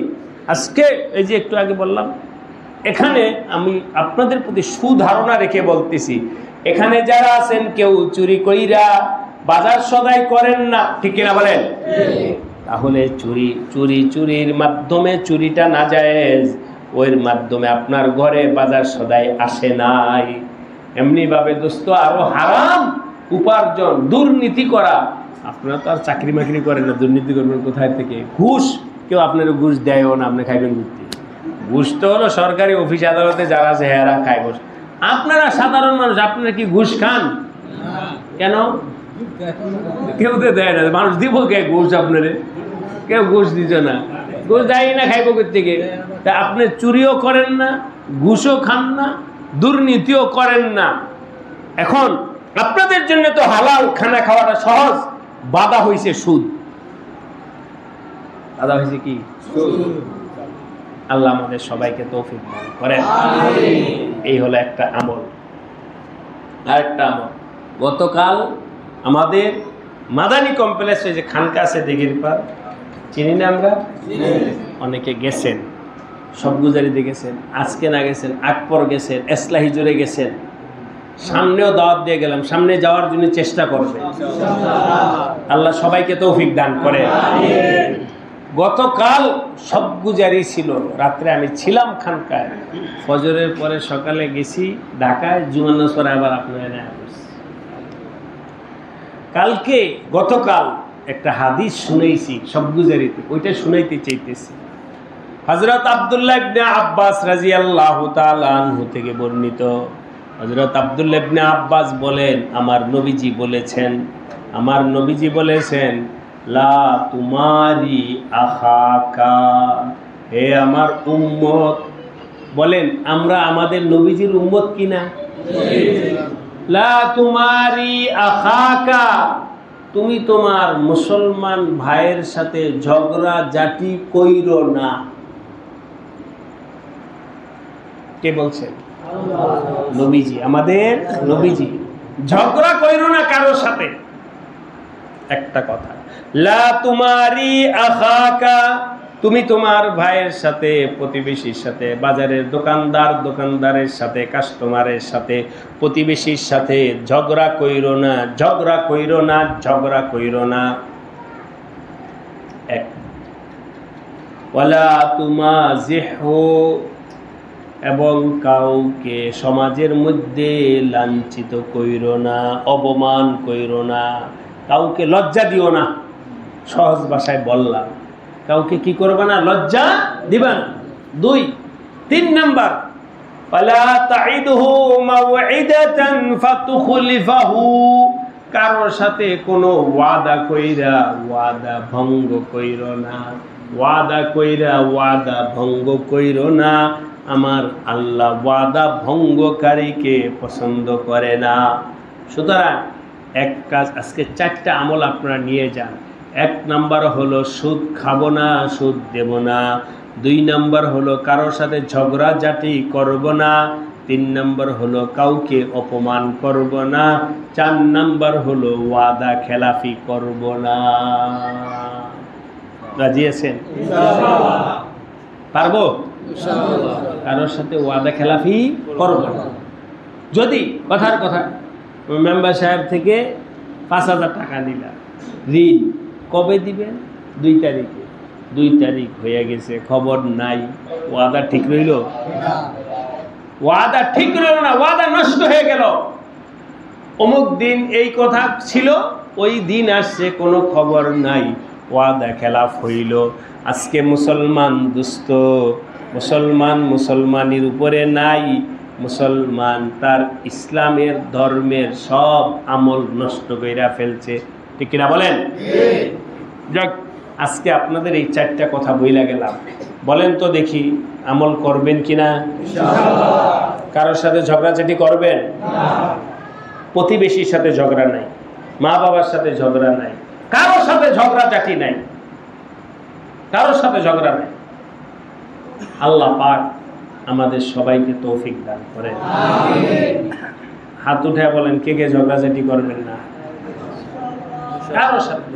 আজকে এই যে একটু আগে বললাম, এখানে আমি আপনাদের প্রতি সুধারণা রেখে বলতেছি, এখানে যারা আছেন কেউ চুরি কইরা বাজার সদাই করেন না, ঠিক কিনা বলেন? তাহলে চুরির মাধ্যমে চুরিটা নাজায়েজ, ওর মাধ্যমে আপনার ঘরে বাজার সদাই আসে নাই। এমনি ভাবে দোস্ত আরো হারাম উপার্জন, দুর্নীতি করা। আপনারা তো আর চাকরি মাকরি করেন না, দুর্নীতি করবেন কোথায় থেকে? ঘুষ, কেউ আপনার ঘুষ দেয়ও না, আপনি খাইবেন ঘুরতে। ঘুষ তো হলো সরকারি অফিস আদালতে যারা আছে হেরা খায় ঘুষ। আপনারা সাধারণ মানুষ, আপনারা কি ঘুষ খান? কেন? কেউ তো দেয় না, মানুষ দিব কে ঘুষ? আপনারে কেউ ঘুষ দিত না, ঘুষ দেয় না, খাইব থেকে। তা আপনি চুরিও করেন না, ঘুষও খান না, দুর্নীতিও করেন না। এখন আপনাদের জন্য তো হালাল খানা খাওয়াটা সহজ, বাধা হয়েছে সুদ। বাধা হয়েছে কি? আল্লাহ আমাদের সবাইকে তৌফিক দান করেন। এই হলো একটা আমল। আরেকটা আমল, গতকাল আমাদের মাদানী কমপ্লেক্সে যে খানকা আছে দিঘির পার, চিনি না আমরা? অনেকে গেছেন, সবগুজারিতে গেছেন, আজকে না গেছেন, আকবর গেছেন, এসলাহি জুড়ে গেছেন, সামনেও দাওয়াত দিয়ে গেলাম, সামনে যাওয়ার জন্য চেষ্টা করবে। আল্লাহ সবাইকে তৌফিক দান করে। গতকাল সবগুজারি ছিল, রাত্রে আমি ছিলাম খানকায়, ফজরের পরে সকালে গেছি ঢাকায়, জুমার নামাজ পরে আবার আপনার কালকে গতকাল একটা হাদিস শুনেছি সবগুজারিতে, ওইটা শুনাইতে চাইতেছি। হযরত আব্দুল্লাহ ইবনে আব্বাস রাদিয়াল্লাহু তাআলা আনহু থেকে বর্ণিত। হযরত আব্দুল্লাহ ইবনে আব্বাস বলেন, আমার নবীজি বলেছেন লা তুমারি আখাকা, হে আমার উম্মত। বলেন আমরা আমাদের নবীজির উম্মত কিনা? লা তুমারি আখাকা, তুমি তোমার মুসলমান ভাইয়ের সাথে ঝগড়া জাটি কইরো না। কে বলছেন? নবীজি, আমাদের নবীজি। ঝগড়া কইরো না কারোর সাথে। একটা কথা, লা তুমারি আখাকা, তুমি তোমার ভাইয়ের সাথে, প্রতিবেশীর সাথে, বাজারের দোকানদারের সাথে, কাস্টমারের সাথে, প্রতিবেশীর সাথে ঝগড়া কইরো না, ঝগড়া কইরো না, ঝগড়া কইরো না। এক ওয়ালা তুমাজিহু, এবং কাউকে সমাজের মধ্যে লাঞ্ছিত কইরো না, অপমান কইরো না, কাউকে লজ্জা দিও না। সহজ ভাষায় বললাম, কাউকে কি করবে না? লজ্জা দিবা না। 2 3 নাম্বার, ওয়ালা তাইদহু মাউইদাতান ফাতুখলিফাহু, কারোর সাথে কোনো ওয়াদা কইরা ওয়াদা ভঙ্গ কইরো না, ওয়াদা কইরা ওয়াদা ভঙ্গ কইরো না। আমার আল্লাহ ওয়াদা ভঙ্গকারীকে পছন্দ করে না। সুতরাং এক কাজ, আজকে 4টা আমল আপনারা নিয়ে যান। 1 নাম্বার হলো সুদ খাবো না, সুদ দেব না। 2 নাম্বার হলো কারোর সাথে ঝগড়াঝাটি করব না। 3 নাম্বার হলো কাউকে অপমান করব না। 4 নাম্বার হলো ওয়াদা খেলাফি করব না। রাজি আছেন? পারবো? কারোর সাথে ওয়াদা খেলাফি করব না। যদি কথার কথা মেম্বার সাহেব থেকে 5,000 টাকা নিলাম ঋণ, কবে দিবেন? 2 তারিখে। 2 তারিখ হয়ে গেছে, খবর নাই, ওয়াদা ঠিক রইল? ওয়াদা ঠিক রইল না, ওয়াদা নষ্ট হয়ে গেল। অমুক দিন এই কথা ছিল, ওই দিন আসছে, কোনো খবর নাই, ওয়াদা খেলাফ হইল। আজকে মুসলমান দুস্থ, মুসলমান মুসলমানের উপরে নাই, মুসলমান তার ইসলামের ধর্মের সব আমল নষ্ট কইরা ফেলছে। ঠিক কিনা বলেন? যাক, আজকে আপনাদের এই 4টা কথা বইলা গেলাম। বলেন তো দেখি, আমল করবেন কিনা? কারোর সাথে ঝগড়াঝাটি করবেন? প্রতিবেশীর সাথে ঝগড়া নাই, মা বাবার সাথে ঝগড়া নাই, কারোর সাথে ঝগড়াঝাটি নাই, কারোর সাথে ঝগড়া নাই। আল্লাহ পাক আমাদের সবাইকে তৌফিক দান করেন। হাত উঠে বলেন, কে কে ঝগড়াঝাটি করবেন না? কারোর সাথে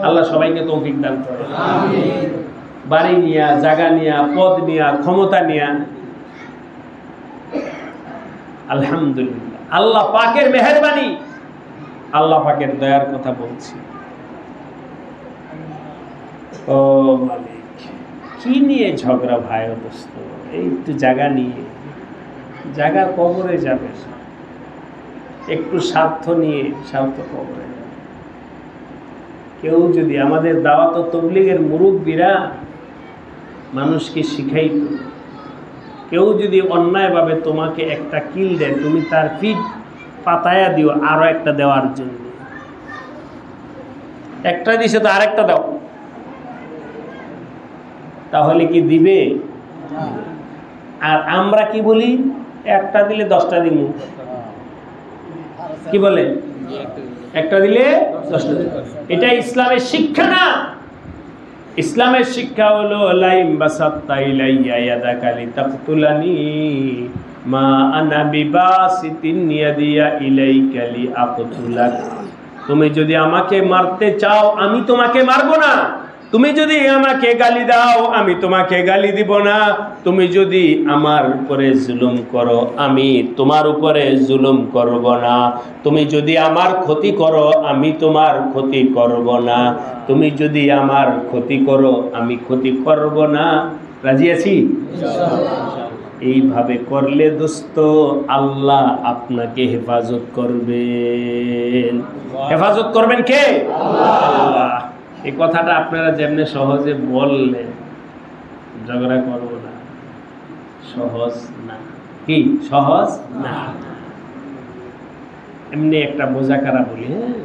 আল্লাহ সবাইকে তৌফিক দান করেন। বাড়ি নিয়া, জায়গা নিয়া, পদ নিয়া, ক্ষমতা নিয়া, আলহামদুলিল্লাহ আল্লাহ পাকের মেহেরবানি, আল্লাহ পাকের দয়ার কথা বলছি। ও মালিক, কি নিয়ে ঝগড়া ভাই দোস্ত? এই তো জায়গা নিয়ে, জায়গা কবরে যাবে, একটু স্বার্থ নিয়ে স্বার্থ কবরে যাবে। কেউ যদি আমাদের দাওয়াত ও তবলিগের মুরব্বীরা মানুষকে শিখাইত, কেউ যদি অন্যায়ভাবে তোমাকে একটা কিল দেয়, তুমি তার পিঠ পাতায়া দিও আরো একটা দেওয়ার জন্য। একটা দিছে তো আরেকটা দাও, তাহলে কি দিবে? আর আমরা কি বলি? একটা দিলে 10টা দিব। কি বলে? একটা দিলে 10টা দিব। এটা ইসলামের শিক্ষা না। ইসলামের শিক্ষা হলো লাইম বাসাত্তা ইলাইয়া ইয়াদাকা লিতাকতুলানি মা আনা বিবাসিতিন ইয়াদিয়া ইলাইকা লিআকতুলাক। তুমি যদি আমাকে মারতে চাও, আমি তোমাকে মারবো না। তুমি যদি আমাকে গালি দাও, আমি তোমাকে গালি দিব না। তুমি যদি আমার উপরে জুলুম করো, আমি তোমার উপরে জুলুম করব না। তুমি যদি আমার ক্ষতি করো, আমি তোমার ক্ষতি করব না। তুমি যদি আমার ক্ষতি করো, আমি ক্ষতি করব না। রাজি আছি? এইভাবে করলে দোস্ত, আল্লাহ আপনাকে হেফাজত করবেন। হেফাজত করবেন কে? আল্লাহ। এই কথাটা আপনারা যেমনি সহজে বললেন, ঝগড়া করব না, সহজ না। কি সহজ না? এমনি একটা বোঝাকারা বলি। হ্যাঁ,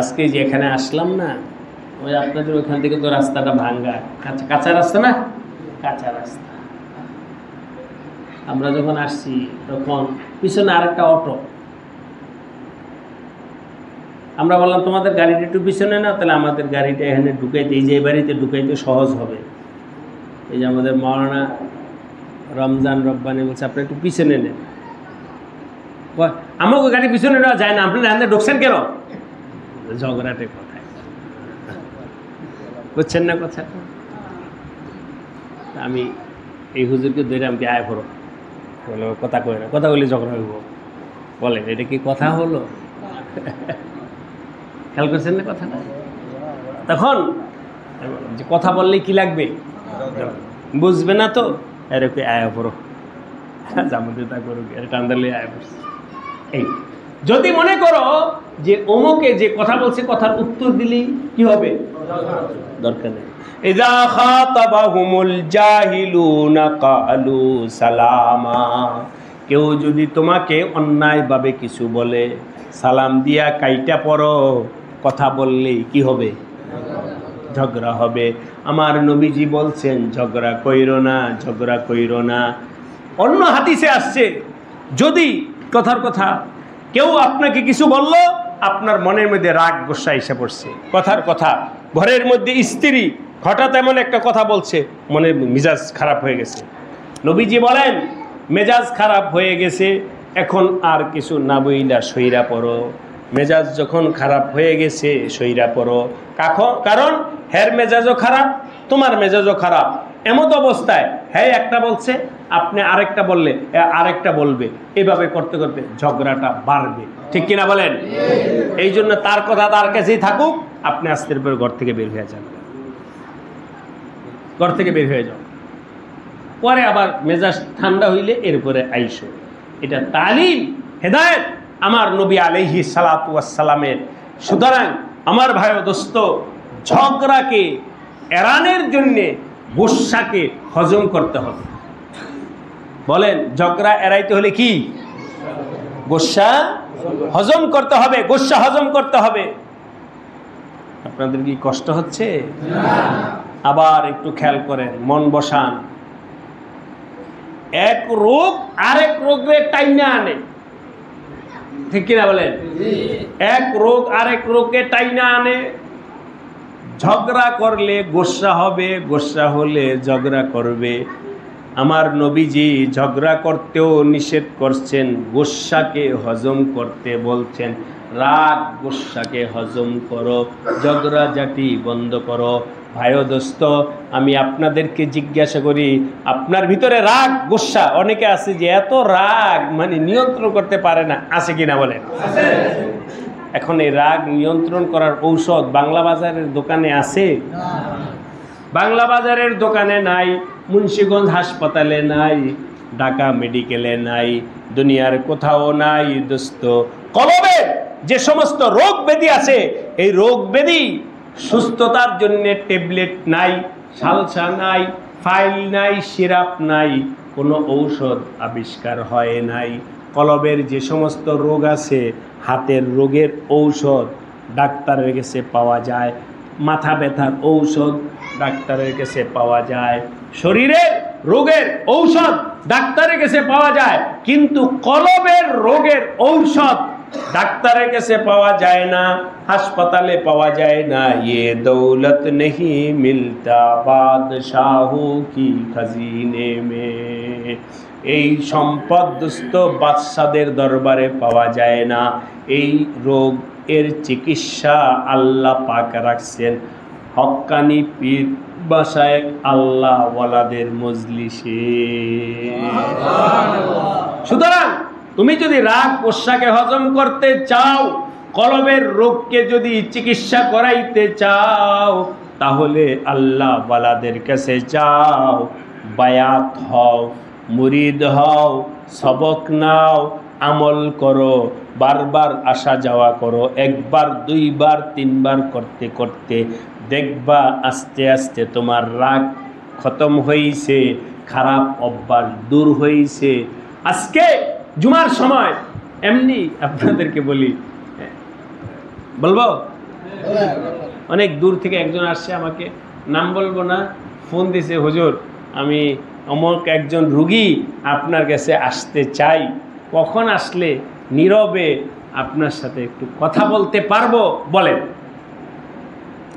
আজকে যে এখানে আসলাম না, ওই আপনাদের ওইখান থেকে তো রাস্তাটা ভাঙ্গা, কাঁচা রাস্তা না, কাঁচা রাস্তা। আমরা যখন আসছি তখন পিছনে আরেকটা অটো। আমরা বললাম, তোমাদের গাড়িটা একটু পিছনে না, তাহলে আমাদের গাড়িটা এখানে ঢুকাইতে, এই যে বাড়িতে ঢুকাইতে সহজ হবে। এই যে আমাদের মাওলানা রমজান রব্বানি বলছে, আপনি একটু পিছনে নেন। আমাকে গাড়ি পিছনে নেওয়া যায় না, আপনি এখানে ঢুকছেন কেন? ঝগড়াটে কথায়, বুঝছেন না কথা? আমি এই হুজুরকে ধরে আমি আয় করো, বলে কথা কই না, কথা বলি ঝগড়া হইব। বলেন, এটা কি কথা হলো? খেয়াল করছেন না কথাটা? তখন যে কথা বললে কি লাগবে, বুঝবে না তো এরকম আয়া পড়ো জামুদিতা করুক টান্দালে আয়া পড়ছে। এই যদি মনে করো যে অমুকে যে কথা বলছে কথার উত্তর দিলেই কি হবে, দরকার নেই। ইযা খাতাবাহুমুল জাহিলুনা ক্বালু সালামা, কেউ যদি তোমাকে অন্যায়ভাবে কিছু বলে সালাম দিয়া কাইটা পড়ো, কথা বললেই কি হবে, ঝগড়া হবে। আমার নবীজি বলছেন ঝগড়া কইরো না, ঝগড়া কইরো না। অন্য হাদিসে আসছে যদি কথার কথা কেউ আপনাকে কিছু বলল, আপনার মনের মধ্যে রাগ গোসা এসে পড়ছে, কথার কথা ঘরের মধ্যে স্ত্রী হঠাৎ এমন একটা কথা বলছে, মনের মেজাজ খারাপ হয়ে গেছে, নবীজি বলেন মেজাজ খারাপ হয়ে গেছে, এখন আর কিছু না বইলা সইরা পড়ো। মেজাজ যখন খারাপ হয়ে গেছে সইরা পড়ো, কারণ হের মেজাজও খারাপ, তোমার মেজাজও খারাপ। এমত অবস্থায় হ্যাঁ একটা বলছে, আপনি আরেকটা বললে আরেকটা বলবে, এভাবে করতে করতে ঝগড়াটা বাড়বে, ঠিক কিনা বলেন? এই জন্য তার কথা তার কাছেই থাকুক, আপনি আস্তের পরে ঘর থেকে বের হয়ে যান, ঘর থেকে বের হয়ে যাও, পরে আবার মেজাজ ঠান্ডা হইলে এরপরে আইসো। এটা তালিম, হেদায়েত আমার নবী আলাইহিস সালাতু ওয়াস সালামের। সুতরাং আমার ভাই ও দোস্ত, ঝগড়াকে এড়ানোর জন্যে গুসাকে হজম করতে হবে। বলেন ঝগড়া এড়াইতে হলে কি, গুসা হজম করতে হবে, গুসা হজম করতে হবে। আপনাদের কি কষ্ট হচ্ছে? আবার একটু খেয়াল করেন, মন বসান। এক রোগ আরেক রোগের টাইনা আনে, ঠিক কিনা বলেন? এক রোগ আরেক রোগকে টাইনা আনে। ঝগড়া করলে গোসা হবে, গোসা হলে ঝগড়া করবে। আমার নবীজি ঝগড়া করতেও নিষেধ করছেন, গোসাকে হজম করতে বলছেন। রাগ গোসাকে হজম করো, ঝগড়া জাতি বন্ধ করো। ভাই ও দোস্ত, আমি আপনাদেরকে জিজ্ঞাসা করি, আপনার ভিতরে রাগ গোসা অনেকে আছে যে এত রাগ মানে নিয়ন্ত্রণ করতে পারে না, আছে কিনা বলেন? এখন এই রাগ নিয়ন্ত্রণ করার ঔষধ বাংলা বাজারের দোকানে আছে? বাংলা বাজারের দোকানে নাই, মুন্সিগঞ্জ হাসপাতালে নাই, ঢাকা মেডিকেলে নাই, দুনিয়ার কোথাও নাই দোস্ত। কলবের যে সমস্ত রোগ ব্যাধি আছে, এই রোগ ব্যাধি সুস্থতার জন্য ট্যাবলেট নাই, সালসা নাই, ফাইল নাই, সিরাপ নাই, কোনো ঔষধ আবিষ্কার হয় নাই। কলবের যে সমস্ত রোগ আছে, হাতের রোগের ঔষধ ডাক্তারের কাছে পাওয়া যায়, মাথা ব্যথার ঔষধ ডাক্তারের কাছে পাওয়া যায়, শরীরের রোগের ঔষধ ডাক্তারের কাছে পাওয়া যায়, কিন্তু কলবের রোগের ঔষধ ডাক্তারের কাছে পাওয়া যায় না, হাসপাতালে পাওয়া যায় না। ये दौलत नहीं मिलता बादशाहों की खजीने में, এই সম্পদ দোস্ত বাদশাদের দরবারে পাওয়া যায় না। এই রোগ এর চিকিৎসা আল্লাহ পাক রাখছেন হক্কানি পীর বাসায়, আল্লাহ ওয়ালাদের মজলিসে। সুতরাং তুমি যদি রাগ গোসাকে হজম করতে চাও, কলবের রোগকে যদি চিকিৎসা করাইতে চাও, তাহলে আল্লাহ ওয়ালাদের কাছে যাও, বায়াত হও, মুরিদ হও, সবক নাও, আমল করো, বারবার আসা যাওয়া করো। একবার দুইবার তিনবার করতে করতে দেখবা আস্তে আস্তে তোমার রাগ খতম হয়েছে, খারাপ অভ্যাস দূর হয়েছে। আজকে জুমার সময় এমনি আপনাদেরকে বলি, বলবো? অনেক দূর থেকে একজন আসছে, আমাকে নাম বলবো না, ফোন দিছে, হুজুর আমি অমুক একজন রুগী আপনার কাছে আসতে চাই, কখন আসলে নীরবে আপনার সাথে একটু কথা বলতে পারবো, বলেন।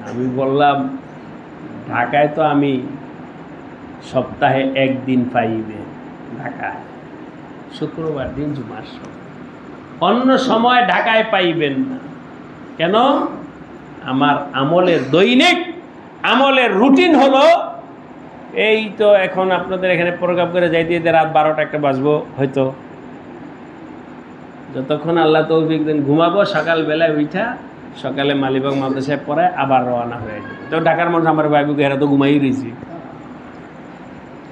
আমি বললাম ঢাকায় তো আমি সপ্তাহে একদিন পাইবে, ঢাকায় শুক্রবার দিন জুমার সময়, অন্য সময় ঢাকায় পাইবেন না। কেন? আমার আমলের দৈনিক আমলের রুটিন হলো এই তো। এখন আপনাদের এখানে প্রোগ্রাম করে যাইতে যেতে রাত 12টা একটা বাজবো হয়তো, যতক্ষণ আল্লাহ তৌফিক দেন ঘুমাবো, সকালবেলায় উঠা সকালে মালিবাগ মাদ্রাসায় পড়ায় আবার রওনা হয়ে যাবে। তো ঢাকার মানুষ আমার ভাইবু এরা তো ঘুমাই রয়েছি,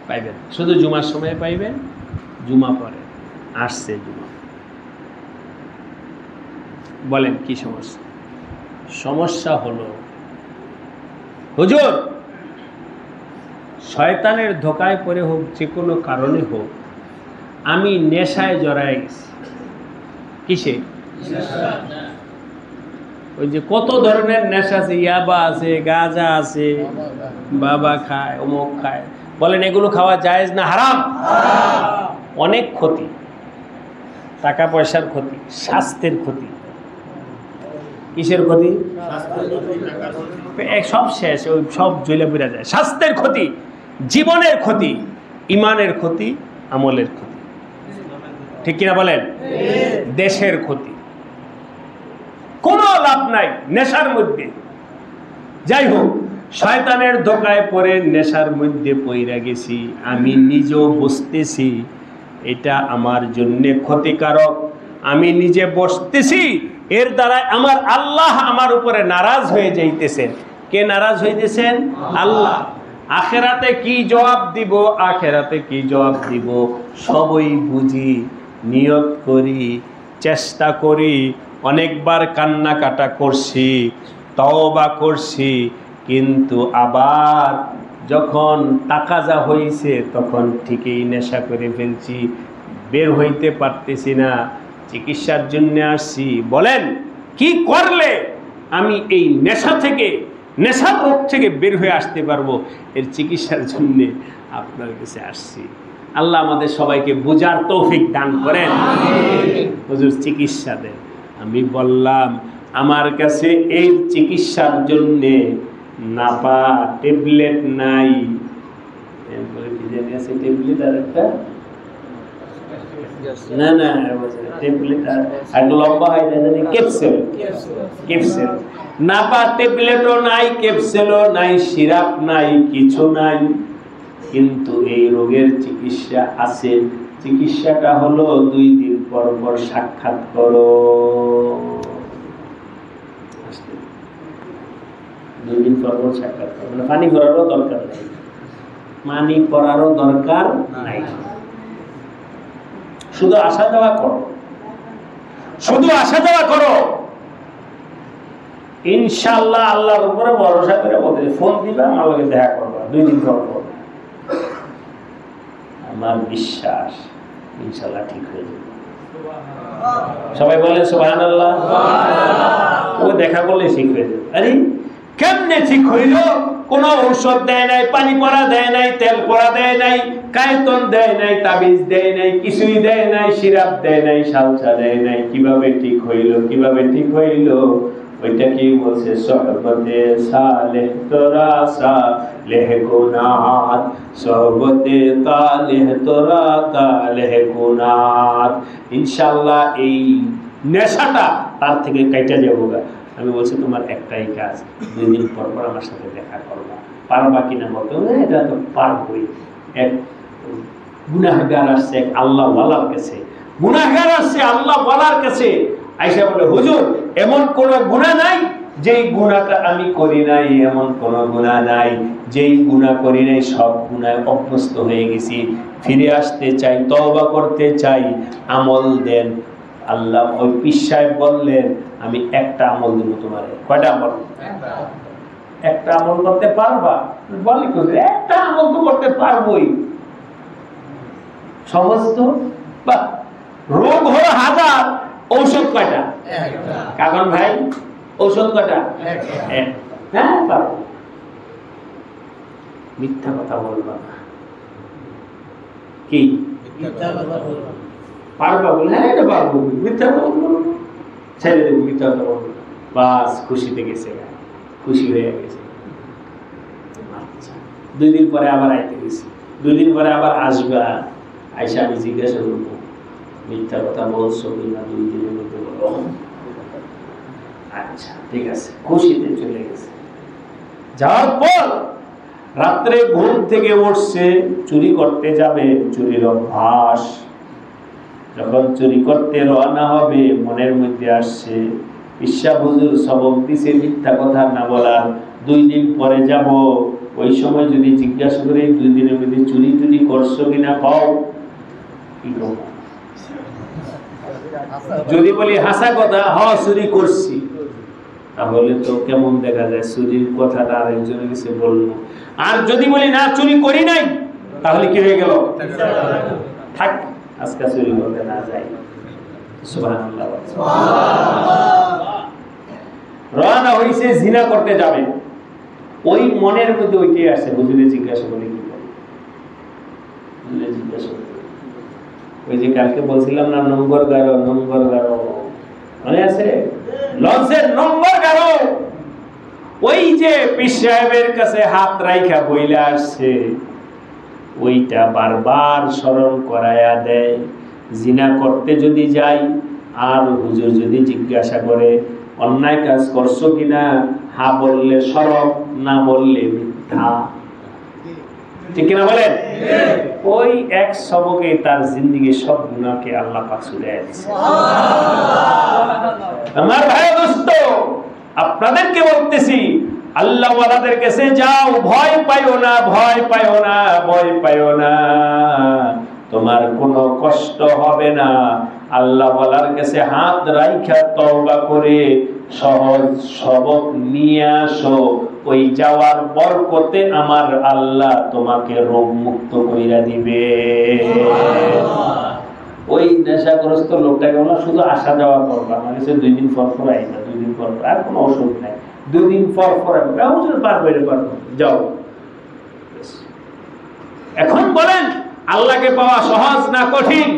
পাইবেন শুধু জুমার সময় পাইবেন, জুমা পরে আসছে জুমা। বলেন কি সমস্যা? সমস্যা হলো হুজুর শয়তানের ধোকায় পড়ে হোক, যে কোনো কারণে হোক, আমি নেশায় জড়ায় গেছি। কিসে? ওই যে কত ধরনের নেশা আছে, ইয়াবা আছে, গাঁজা আছে, বাবা খায়, অমুক খায়। বলেন এগুলো খাওয়া জায়েজ না হারাম? অনেক ক্ষতি, টাকা পয়সার ক্ষতি, স্বাস্থ্যের ক্ষতি। কিসের ক্ষতি? সব শেষ, ওই সব জ্বলে পুড়ে যায়। স্বাস্থ্যের ক্ষতি, জীবনের ক্ষতি, ইমানের ক্ষতি, আমলের ক্ষতি। ঠিক কিনা বলেন? দেশের ক্ষতি, কোনো লাভ নাই নেশার মধ্যে। যাই হোক, শয়তানের ধোকায় পড়ে নেশার মধ্যে পইরা গেছি, আমি নিজেও বুঝতেছি এটা আমার জন্য ক্ষতিকারক। আমি নিজে বসতেছি, এর দ্বারা আমার আল্লাহ আমার উপরে নারাজ হয়ে যাইতেছেন। কে নারাজ হইতেছেন? আল্লাহ। আখেরাতে কি জবাব দিব, আখেরাতে কি জবাব দিব সবই বুঝি, নিয়ত করি, চেষ্টা করি, অনেকবার কান্নাকাটা করছি, তওবা করছি, কিন্তু আবার যখন তাকাজা হয়েছে তখন ঠিকই নেশা করে ফেলছি, বের হইতে পারতেছি না, চিকিৎসার জন্য আসছি। বলেন কি করলে আমি এই নেশা থেকে, নেশার রোগ থেকে বের হয়ে আসতে পারবো? এর চিকিৎসার জন্যে আপনার কাছে আসছি। আল্লাহ আমাদের সবাইকে বোঝার তৌফিক দান করেন। হুজুর চিকিৎসা দেন। আমি বললাম আমার কাছে এই চিকিৎসার জন্যে নাপা ট্যাবলেট নাই। ট্যাবলেট আর একটা না না ট্যাবলেট আর লম্বা হয় না জানি, ক্যাপসুল। ক্যাপসুল নাপা ট্যাবলেটও নাই, ক্যাপসুলও নাই, সিরাপ নাই, কিছু নাই, কিন্তু এই রোগের চিকিৎসা আছে। চিকিৎসাটা হলো 2 দিন পর পর সাক্ষাৎ করো। 2 দিন পর পর সাক্ষাৎ করো, মানে পানি ভরারও দরকার নাই, পানি পড়ারও দরকার নাই, শুধু আসা যাওয়া করো, শুধু আসা যাওয়া করো। ইনশাআল্লাহ আল্লাহর উপরে ভরসা করে বলতে, ফোন দিবা, আমার লগে দেখা করবা 2 দিন পর পর। আমার বিশ্বাস ইনশাআল্লাহ ঠিক হয়ে যাবে। সবাই বলেন সুবহানাল্লাহ। ও দেখা করলে ঠিক হয়ে যাবে। আরে কেমনে ঠিক হইল? কোন ঔষধ দেয় নাই, পানি পড়া দেয় নাই, তেল পড়া দেয় নাই, কায়তন দেয় নাই, তাবিজ দেয় নাই, কিছুই দেয় নাই, সিরাপ দেয় নাই, সালসা দেয় নাই। কিভাবে ঠিক হইল? কিভাবে ঠিক হইল? ওইটা কি বলছে? সহবতে সালেহ তোরা সালেহ গুনাত, সহবতে তালেহ তোরা তালেহ গুনাত। ইনশাআল্লাহ এই নেশাটা তার থেকে কাইটা যাবো। আমি বলছি তোমার একটাই কাজ, 2 দিন পর পর আমার সাথে দেখা করবা। পারবা কিনা বলতে, এটা তো পারবই। এক গুনাহগার আসছে এক আল্লাহ ওয়ালার কাছে, গুনাহগার আসছে আল্লাহ ওয়ালার কাছে, আইসা বলে হুজুর এমন কোন গুনাহ নাই যেই গুনাহটা আমি করি নাই, এমন কোন গুনাহ নাই যেই গুনাহ করি নাই, সব গুনাহে অভ্যস্ত হয়ে গেছি, ফিরে আসতে চাই, তওবা করতে চাই, আমল দেন। আল্লাহ ওই পীর সাহেব বললেন আমি একটা আমল দেব তোমারে। কয়টা আমল? একটা আমল করতে পারবা? বলি একটা আমল তো করতে পারবোই, সহজ তো। বাহ, রোগ হলো 1000, ঔষধ কয়টা? কাকন ভাই ঔষধ কয়টা? হ্যাঁ পারবো। মিথ্যা কথা বলবা না। কি মিথ্যা কথা বলবা? পারবা বলে, হ্যাঁ এটা পারবো। মিথ্যা কথা বলবো, ছেড়ে দেবো, মিথ্যা কথা বলবো। বাস খুশিতে গেছে, খুশি হয়ে গেছে। আচ্ছা 2 দিন পরে আবার আইতে গেছি, 2 দিন পরে আবার আসবা। আইসা আমি জিজ্ঞাসা করবো মিথ্যা কথা বলছো কিনা, 2 দিনের মধ্যে বলো। আচ্ছা ঠিক আছে, খুশিতে চলে গেছে। যাওয়ার পর রাত্রে ঘুম থেকে উঠছে, চুরি করতে যাবে, চুরির অভ্যাস। যখন চুরি করতে রওনা হবে মনের মধ্যে আসছে পিসা হুজুর সবক দিছে মিথ্যা কথা না বলার, 2 দিন পরে যাব, ওই সময় যদি জিজ্ঞাসা করি 2 দিনের মধ্যে চুরি টুরি করছো কিনা কও, কি করব? যদি বলি হাসা কথা, হ্যাঁ চুরি করছি, তাহলে তো কেমন দেখা যায়, চুরির কথাটা আরেকজনের কাছে বলবো। আর যদি বলি না চুরি করি নাই, তাহলে কি হয়ে গেল? থাক, আজকে চুরি করতে না যাই। সুবহানাল্লাহ। রওনা হইছে, জিনা করতে যাবে, ওই মনের মধ্যে ওইটাই আসে, হুজুরে জিজ্ঞাসা করে কি করে, হুজুরে জিজ্ঞাসা করে, ওই যে কালকে বলছিলাম না নম্বর 11 মনে আছে, লঞ্চের নম্বর 11, ওই যে পীর সাহেবের কাছে হাত রাইখা বইলা আসছে, ওইটা বারবার স্মরণ করায়া দেয়। জিনা করতে যদি যাই আর হুজুর যদি জিজ্ঞাসা করে অন্যায় কাজ করছো কিনা, হ্যাঁ বললে সরব, না বললে মিথ্যা, ঠিক কিনা বলেন? ওই এক সবকে তার জিন্দেগির সব গুনাহকে আল্লাহ পাক ছুঁড়ে দিয়েছে। আমার ভাই দোস্ত, আপনাদেরকে বলতেছি, আল্লাহ ওয়ালাদের কাছে যাও, ভয় পাইও না, ভয় পাইও না, ভয় পাইও না, তোমার কোনো কষ্ট হবে না। আল্লাহ ওয়ালার কাছে হাত রাইখা তওবা করে সহজ সবক নিয়ে আসো, ওই যাওয়ার বরকতে আমার আল্লাহ তোমাকে রোগ মুক্ত কইরা দিবে। ওই নেশাগ্রস্ত লোকটাকে বলা শুধু আসা যাওয়া করবা, আমার কাছে 2 দিন পর পর আইবা, 2 দিন পর পর, আর কোনো ওষুধ নাই, 2 দিন পর পর পারবে যাও। এখন বলেন, আল্লাহকে পাওয়া সহজ না কঠিন?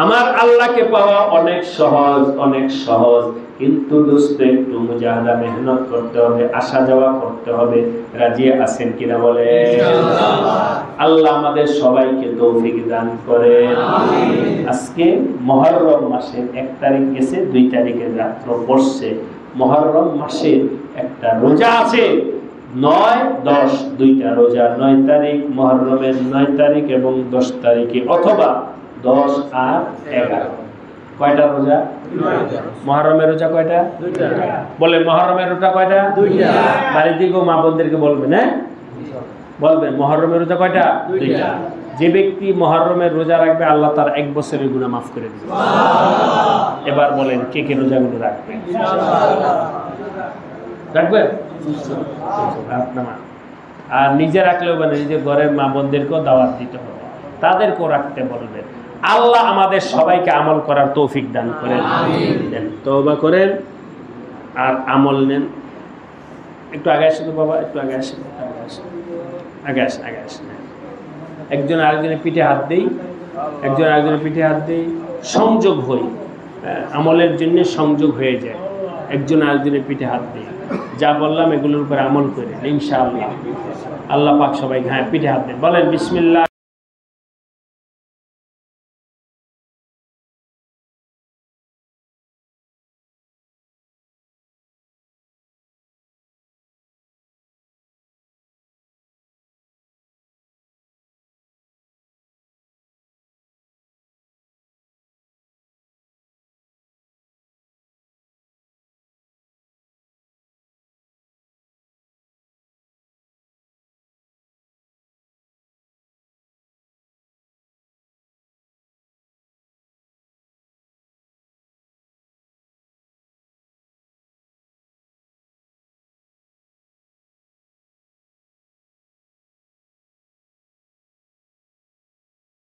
আমার আল্লাহকে পাওয়া অনেক সহজ, অনেক সহজ, কিন্তু দোস্ত একটু মুজাহাদা, মেহনত করতে হবে, আসা যাওয়া করতে হবে। রাজি আছেন কিনা বলে? আল্লাহ আমাদের সবাইকে তৌফিক দান করেন। আজকে মুহররম মাসের 1 তারিখ গেছে, 2 তারিখের রাত্র পড়ছে। মুহররম মাসে একটা রোজা আছে, 9, 10 2টা রোজা, 9 তারিখ মুহররমের 9 তারিখ এবং 10 তারিখে, অথবা 10 আর 11। কয়টা রোজা? 2টা। মুহররমের রোজা কয়টা? 2টা। বলেন মুহররমের রোজা কয়টা? 2টা। বাড়িতে গো মা বোনদেরকে বলবেন, হ্যাঁ বলবেন মুহররমের রোজা কয়টা? 2টা। যে ব্যক্তি মুহররমের রোজা রাখবে আল্লাহ তার 1 বছরের গুনাহ মাফ করে দিবেন। সুবহানাল্লাহ। এবার বলেন কে কে রোজাগুলো রাখবেন? ইনশাআল্লাহ রাখবেন। আর নিজে রাখলেও মানে নিজের ঘরের মা বোনদেরকেও দাওয়াত দিতে হবে, তাদেরকেও রাখতে বলবেন। আল্লাহ আমাদের সবাইকে আমল করার তৌফিক দান করেন। আমিন। তওবা করেন আর আমল নেন। একটু আগে আসেন বাবা, একটু আগে আসেন, আগে আসেন। একজন আরেকজনের পিঠে হাত দেই, একজন আরেকজনের পিঠে হাত দেই, সংযোগ হই, আমলের জন্য সংযোগ হয়ে যায়। একজন আরেকজনের পিঠে হাত দেই, যা বললাম এগুলোর উপর আমল করে ইনশাআল্লাহ আল্লাহ পাক সবাই পিঠে হাত দেন। বলেন বিসমিল্লাহ।